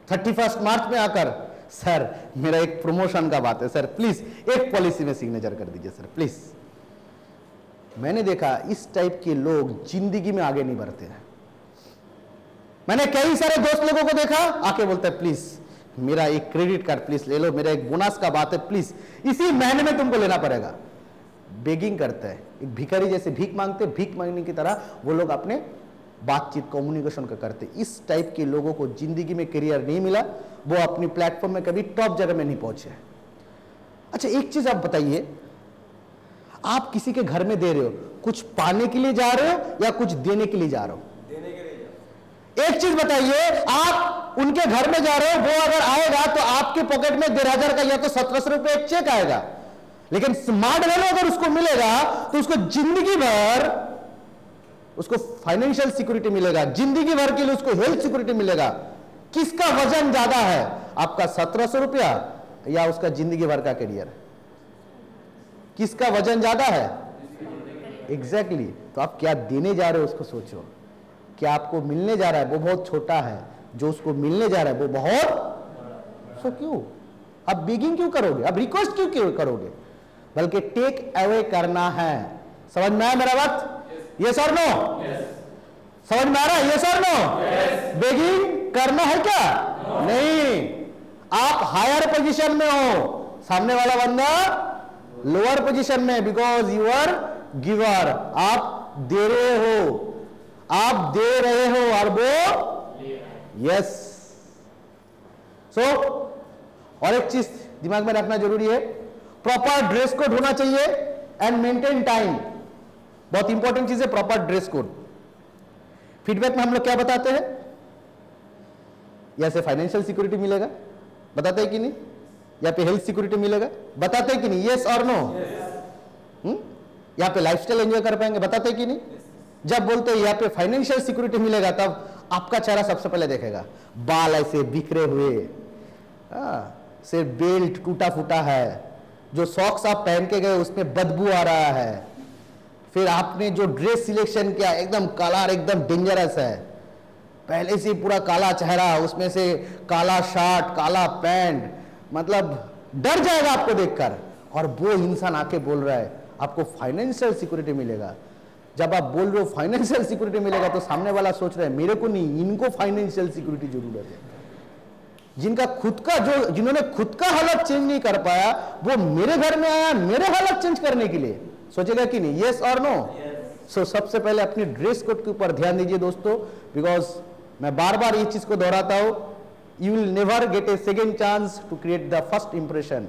31 मार्च में आकर, सर मेरा एक प्रमोशन का बात है सर, प्लीज एक पॉलिसी में सिग्नेचर कर दीजिए सर प्लीज। मैंने देखा इस टाइप के लोग जिंदगी में आगे नहीं बढ़ते हैं। मैंने कई सारे दोस्त लोगों को देखा आके बोलते हैं प्लीज मेरा एक क्रेडिट कार्ड प्लीज ले लो, मेरा एक बोनस का बात है प्लीज, इसी महीने में तुमको लेना पड़ेगा। बेगिंग करता है, एक भिखारी जैसे भीख मांगते, भीख मांगने की तरह वो लोग अपने बातचीत कम्युनिकेशन का करते। इस टाइप के लोगों को जिंदगी में करियर नहीं मिला, वो अपनी प्लेटफॉर्म में कभी टॉप जगह में नहीं पहुंचे। अच्छा एक चीज आप बताइए, आप किसी के घर में दे रहे हो, कुछ पाने के लिए जा रहे हो या कुछ देने के लिए जा रहे हो? देने के लिए जा। एक चीज बताइए, आप उनके घर में जा रहे हो, वो अगर आएगा तो आपके पॉकेट में 1500 का या तो 1700 रुपए एक चेक आएगा, लेकिन स्मार्ट वैल्यू अगर उसको मिलेगा तो उसको जिंदगी भर उसको फाइनेंशियल सिक्योरिटी मिलेगा, जिंदगी भर के लिए उसको हेल्थ सिक्योरिटी मिलेगा। किसका वजन ज्यादा है, आपका 1700 रुपया या उसका जिंदगी भर का करियर? किसका वजन ज्यादा है? एग्जैक्टली। तो आप क्या देने जा रहे हो उसको सोचो। क्या आपको मिलने जा रहा है वो बहुत छोटा है, जो उसको मिलने जा रहा है वो बहुत। सो क्यों आप बेगिंग क्यों करोगे, आप रिक्वेस्ट क्यों करोगे? बल्कि टेक अवे करना है। समझ में आया मेरा बात? यस और नो? समझ में आ रहा है? यस और नो? बेगिंग करना है क्या? नहीं। आप हायर पोजीशन में हो, सामने वाला बंदा लोअर पोजीशन में, बिकॉज यू आर गिवर। आप दे रहे हो, आप दे रहे हो और वो यस। सो और एक चीज दिमाग में रखना जरूरी है, प्रॉपर ड्रेस कोड होना चाहिए, एंड मेंटेन टाइम, बहुत इंपॉर्टेंट चीज है, प्रॉपर ड्रेस कोड। फीडबैक में हम लोग क्या बताते हैं, या से फाइनेंशियल सिक्योरिटी मिलेगा, बताते हैं कि नहीं, या पे हेल्थ सिक्योरिटी मिलेगा, बताते हैं कि नहीं, यस और नो, यहाँ पे लाइफस्टाइल एंजॉय कर पाएंगे, बताते हैं कि नहीं। जब बोलते हैं यहाँ पे फाइनेंशियल सिक्योरिटी मिलेगा, तब आपका चेहरा सबसे पहले देखेगा, बाल ऐसे बिखरे हुए, से बेल्ट टूटा फूटा है, जो सॉक्स आप पहन के गए उसमें बदबू आ रहा है, फिर आपने जो ड्रेस सिलेक्शन किया एकदम कलर एकदम डेंजरस है, पहले से पूरा काला चेहरा, उसमें से काला शर्ट काला पैंट, मतलब डर जाएगा आपको देखकर। और वो इंसान आके बोल रहा है आपको फाइनेंशियल सिक्योरिटी मिलेगा। जब आप बोल रहे हो फाइनेंशियल सिक्योरिटी मिलेगा, तो सामने वाला सोच रहा है मेरे को नहीं, इनको फाइनेंशियल सिक्योरिटी जरूरत है। जिनका खुद का जिन्होंने खुद का हालत चेंज नहीं कर पाया, वो मेरे घर में आया मेरे हालत चेंज करने के लिए, सोचेगा कि नहीं, यस और नो। सो सबसे पहले अपनी ड्रेस कोड के ऊपर ध्यान दीजिए दोस्तों, बिकॉज मैं बार बार ये चीज को दोहराता हूं, you will never get a second chance to create the first impression.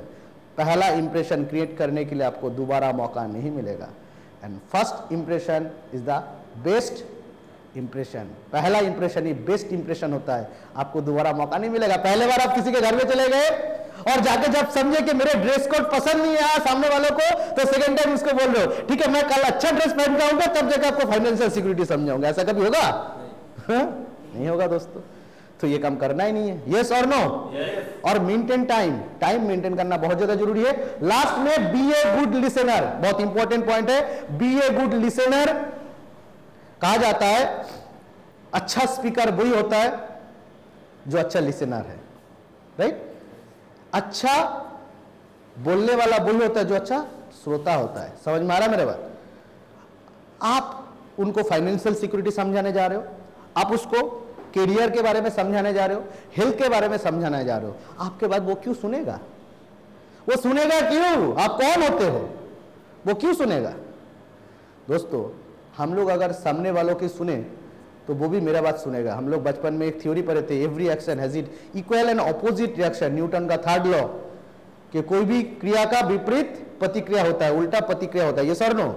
पहला इंप्रेशन क्रिएट करने के लिए आपको दोबारा मौका नहीं मिलेगा, and first impression is the best impression. पहला इंप्रेशन ही बेस्ट इंप्रेशन होता है, आपको दोबारा मौका नहीं मिलेगा। पहले बार आप किसी के घर में चले गए और जाके जब समझे कि मेरे ड्रेस कोड पसंद नहीं आया सामने वालों को, तो सेकंड टाइम उसको बोल रहे हो ठीक है मैं कल अच्छा ड्रेस पहन के आऊंगा, तब जाकर आपको फाइनेंशियल सिक्योरिटी समझाऊंगा। ऐसा कभी होगा? नहीं होगा दोस्तों। तो ये काम करना ही नहीं है, यस और नो। और मेंटेन टाइम, टाइम मेंटेन करना बहुत ज्यादा जरूरी है। लास्ट में बी ए गुड लिसनर, बहुत इंपॉर्टेंट पॉइंट है, बी ए गुड लिसनर। कहा जाता है अच्छा स्पीकर वही होता है जो अच्छा लिसनर है, राइट। अच्छा बोलने वाला वही होता है जो अच्छा श्रोता होता है। समझ में आ रहा है मेरे बात? आप उनको फाइनेंशियल सिक्योरिटी समझाने जा रहे हो, आप उसको कैरियर के बारे में समझाने जा रहे हो, हेल्थ के बारे में समझाने जा रहे हो, आपके बाद वो क्यों सुनेगा? वो सुनेगा क्यों? आप कौन होते हो? वो क्यों सुनेगा? दोस्तों हम लोग अगर सामने वालों की सुने तो वो भी मेरा बात सुनेगा। हम लोग बचपन में एक थ्योरी पढ़े थे, every action has it equal and opposite reaction, Newton का थर्ड लॉ, कि कोई भी क्रिया का विपरीत प्रतिक्रिया होता है, उल्टा प्रतिक्रिया होता है। ये सर नो?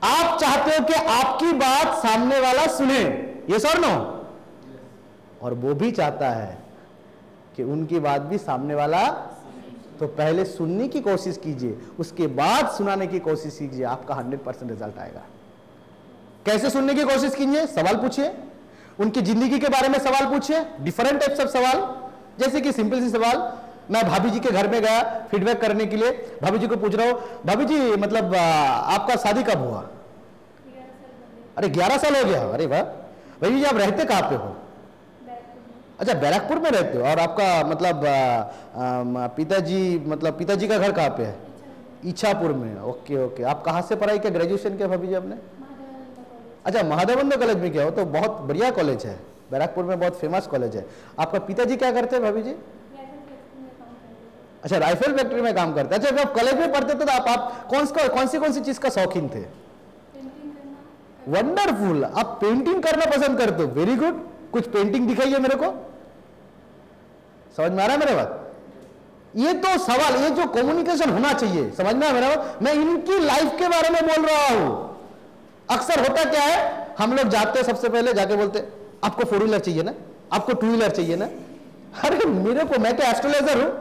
आप चाहते हो कि आपकी बात सामने वाला सुने, ये सर नो? और वो भी चाहता है कि उनकी बात भी सामने वाला, तो पहले सुनने की कोशिश कीजिए, उसके बाद सुनाने की कोशिश कीजिए, आपका 100% रिजल्ट आएगा। कैसे सुनने की कोशिश कीजिए? सवाल पूछिए, उनकी जिंदगी के बारे में सवाल पूछिए, डिफरेंट टाइप्स ऑफ सवाल। जैसे कि सिंपल सी सवाल, मैं भाभी जी के घर में गया फीडबैक करने के लिए, भाभी जी को पूछ रहा हूं भाभी जी मतलब आपका शादी कब हुआ? अरे 11 साल हो गया। अरे वाह। भाभी जी आप रहते कहाँ पे हो? अच्छा बैरकपुर में रहते हो। और आपका मतलब पिताजी, मतलब पिताजी का घर कहाँ पे है? इच्छापुर में। Okay okay. आप कहाँ से पढ़ाई किया, ग्रेजुएशन किया भाभी जी आपने? अच्छा महादेवंद कॉलेज में किया हो, तो बहुत बढ़िया कॉलेज है, बैरकपुर में बहुत फेमस कॉलेज है। आपका पिताजी क्या करते हैं भाभी जी? अच्छा राइफल फैक्ट्री में काम करते हैं। अच्छा जब कॉलेज में पढ़ते थे तो आप कौन सी चीज का शौकीन थे? वंडरफुल, आप पेंटिंग करना पसंद करते हो, वेरी गुड। कुछ पेंटिंग दिखाइए मेरे को। समझ में आ रहा है मेरे बात? ये तो सवाल, ये जो कम्युनिकेशन होना चाहिए, समझ में आ रहा है मेरा बात? मैं इनकी लाइफ के बारे में बोल रहा हूं। अक्सर होता क्या है, हम लोग जाते हैं सबसे पहले जाके बोलते आपको 4 व्हीलर चाहिए ना, आपको 2 व्हीलर चाहिए ना। अरे मेरे को, मैं क्या एस्ट्रोलॉजर हूं?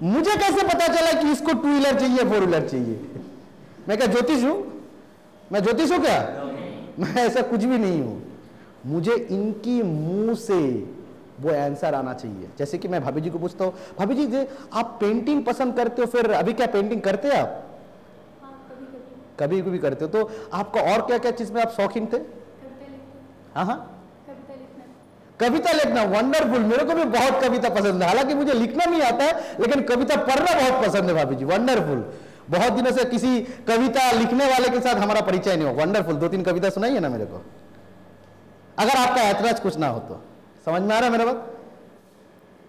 मुझे कैसे पता चला कि इसको 2 व्हीलर चाहिए 4 व्हीलर चाहिए? मैं क्या ज्योतिष हूं? मैं ज्योतिष हूं क्या? मैं ऐसा कुछ भी नहीं हूं। मुझे इनकी मुंह से वो आंसर आना चाहिए। जैसे कि मैं भाभी जी को पूछता हूँ भाभी जी आप पेंटिंग पसंद करते हो, फिर अभी क्या पेंटिंग करते हैं आप? कभी कभी करते हो। तो आपका और क्या क्या चीज में आप शौकीन थे? हाँ कविता लिखना। वंडरफुल, मेरे को भी बहुत कविता पसंद है। हालांकि मुझे लिखना नहीं आता है, लेकिन कविता पढ़ना बहुत पसंद है भाभी जी। वंडरफुल। बहुत दिनों से किसी कविता लिखने वाले के साथ हमारा परिचय नहीं हो। वंडरफुल, 2-3 कविता सुनाइए ना मेरे को, अगर आपका ऐतराज कुछ ना हो तो। समझ में आ रहा है मेरा बात?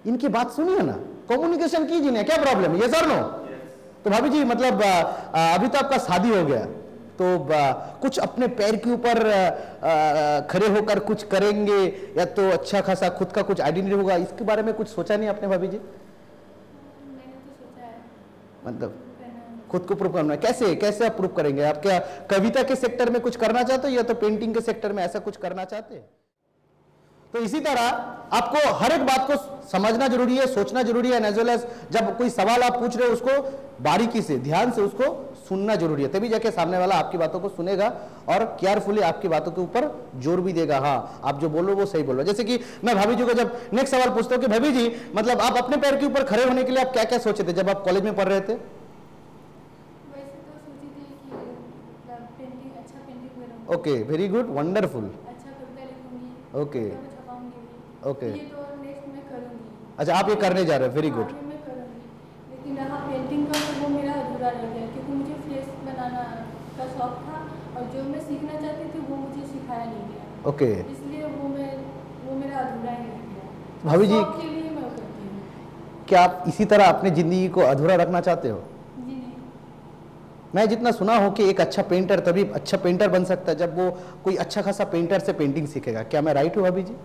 इनकी बात सुनिए ना, कम्युनिकेशन कीजिए ना, क्या प्रॉब्लम है? ये सर नो? तो भाभी जी मतलब अभी तो आपका शादी हो गया, तो कुछ अपने पैर के ऊपर खड़े होकर कुछ करेंगे, या तो अच्छा खासा खुद का कुछ आइडेंटिटी होगा, इसके बारे में कुछ सोचा नहीं आपने भाभी जी? मैंने तो सोचा है। मतलब खुद को प्रूव करना है। कैसे कैसे आप प्रूव करेंगे? आप क्या कविता के सेक्टर में कुछ करना चाहते हो या तो पेंटिंग के सेक्टर में ऐसा कुछ करना चाहते हैं? तो इसी तरह आपको हर एक बात को समझना जरूरी है, सोचना जरूरी है, एज वेल एज जब कोई सवाल आप पूछ रहे हो उसको बारीकी से ध्यान से उसको सुनना जरूरी है, तभी जाके सामने वाला आपकी बातों को सुनेगा और केयरफुली आपकी बातों के ऊपर जोर भी देगा। हाँ, आप जो बोलो वो सही बोलो। जैसे कि मैं भाभी जी को जब नेक्स्ट सवाल पूछता हूँ कि भाभी जी मतलब आप अपने पैर के ऊपर खड़े होने के लिए आप क्या क्या सोचे थे जब आप कॉलेज में पढ़ रहे थे? Okay, very good, wonderful. Okay okay, अच्छा आप ये करने जा रहे हो, वेरी गुड। लेकिन रहा पेंटिंग का तो वो मेरा अधूरा रह गया क्योंकि मुझे फेस बनाना का शौक था और जो मैं सीखना चाहती थी वो मुझे सिखाया नहीं गया। ओके, इसलिए वो मेरा अधूरा ही रह गया। भाभी जी के लिए मैं करती हूँ। क्या आप इसी तरह अपनी जिंदगी को अधूरा रखना चाहते हो? जी नहीं। मैं जितना सुना हूं कि एक अच्छा पेंटर तभी अच्छा पेंटर बन सकता है जब वो कोई अच्छा खासा पेंटर से पेंटिंग सीखेगा। क्या मैं राइट हूँ भाभी जी?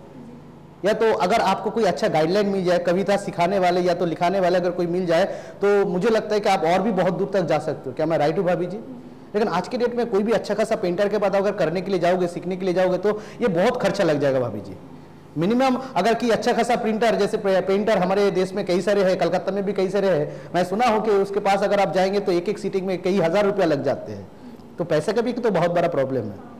या तो अगर आपको कोई अच्छा गाइडलाइन मिल जाए, कविता सिखाने वाले या तो लिखाने वाले अगर कोई मिल जाए तो मुझे लगता है कि आप और भी बहुत दूर तक जा सकते हो। क्या मैं राइट हूँ भाभी जी? लेकिन आज के डेट में कोई भी अच्छा खासा पेंटर के बाद अगर करने के लिए जाओगे, सीखने के लिए जाओगे तो ये बहुत खर्चा लग जाएगा भाभी जी। मिनिमम अगर कि अच्छा खासा प्रिंटर, जैसे पेंटर हमारे देश में कई सारे हैं, कलकत्ता में भी कई सारे हैं, मैं सुना हूं कि उसके पास अगर आप जाएंगे तो एक एक सीटिंग में कई हजार रुपया लग जाते हैं। तो पैसे का भी तो बहुत बड़ा प्रॉब्लम है।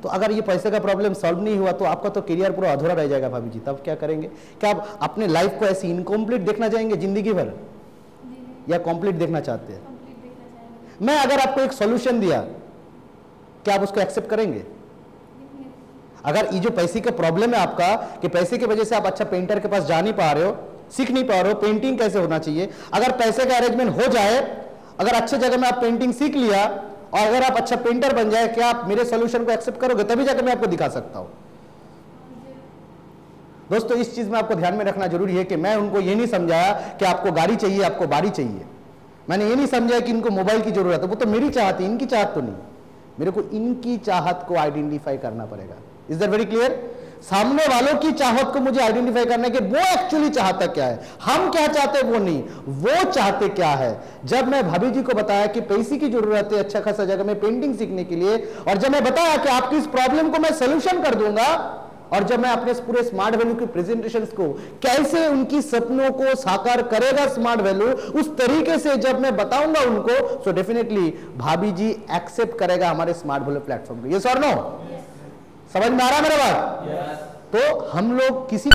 तो अगर ये पैसे का प्रॉब्लम सॉल्व नहीं हुआ तो आपका तो करियर पूरा अधूरा रह जाएगा भाभी जी। तब क्या करेंगे? क्या आप अपने लाइफ को ऐसी इनकम्प्लीट देखना चाहेंगे जिंदगी भर या कंप्लीट देखना चाहते हैं? मैं अगर आपको एक सॉल्यूशन दिया, क्या आप उसको एक्सेप्ट करेंगे? अगर ये जो पैसे का प्रॉब्लम है आपका कि पैसे की वजह से आप अच्छा पेंटर के पास जा नहीं पा रहे हो, सीख नहीं पा रहे हो पेंटिंग कैसे होना चाहिए, अगर पैसे का अरेंजमेंट हो जाए, अगर अच्छे जगह में आप पेंटिंग सीख लिया और अगर आप अच्छा पेंटर बन जाए, क्या आप मेरे सॉल्यूशन को एक्सेप्ट करोगे? तभी जाकर मैं आपको दिखा सकता हूं। दोस्तों इस चीज में आपको ध्यान में रखना जरूरी है कि मैं उनको ये नहीं समझाया कि आपको गाड़ी चाहिए, आपको बाड़ी चाहिए। मैंने ये नहीं समझा कि इनको मोबाइल की जरूरत है, वो तो मेरी चाहत है, इनकी चाहत तो नहीं। मेरे को इनकी चाहत को आइडेंटिफाई करना पड़ेगा। Is that very clear? सामने वालों की चाहत को मुझे आइडेंटिफाई करना है कि वो एक्चुअली चाहता क्या है, हम क्या चाहते हैं वो नहीं, वो चाहते क्या है। जब मैं भाभी जी को बताया कि पैसे की जरूरत है अच्छा खासा जगह में पेंटिंग सीखने के लिए, और जब मैं बताया कि आपकी इस प्रॉब्लम को मैं सोल्यूशन कर दूंगा, और जब मैं अपने पूरे स्मार्ट वैल्यू की प्रेजेंटेशंस को कैसे उनकी सपनों को साकार करेगा स्मार्ट वैल्यू, उस तरीके से जब मैं बताऊंगा उनको, सो डेफिनेटली भाभी जी एक्सेप्ट करेगा हमारे स्मार्ट वैल्यू प्लेटफॉर्म को। यस और नो? समझ में आ रहा है मेरा बात? तो हम लोग किसी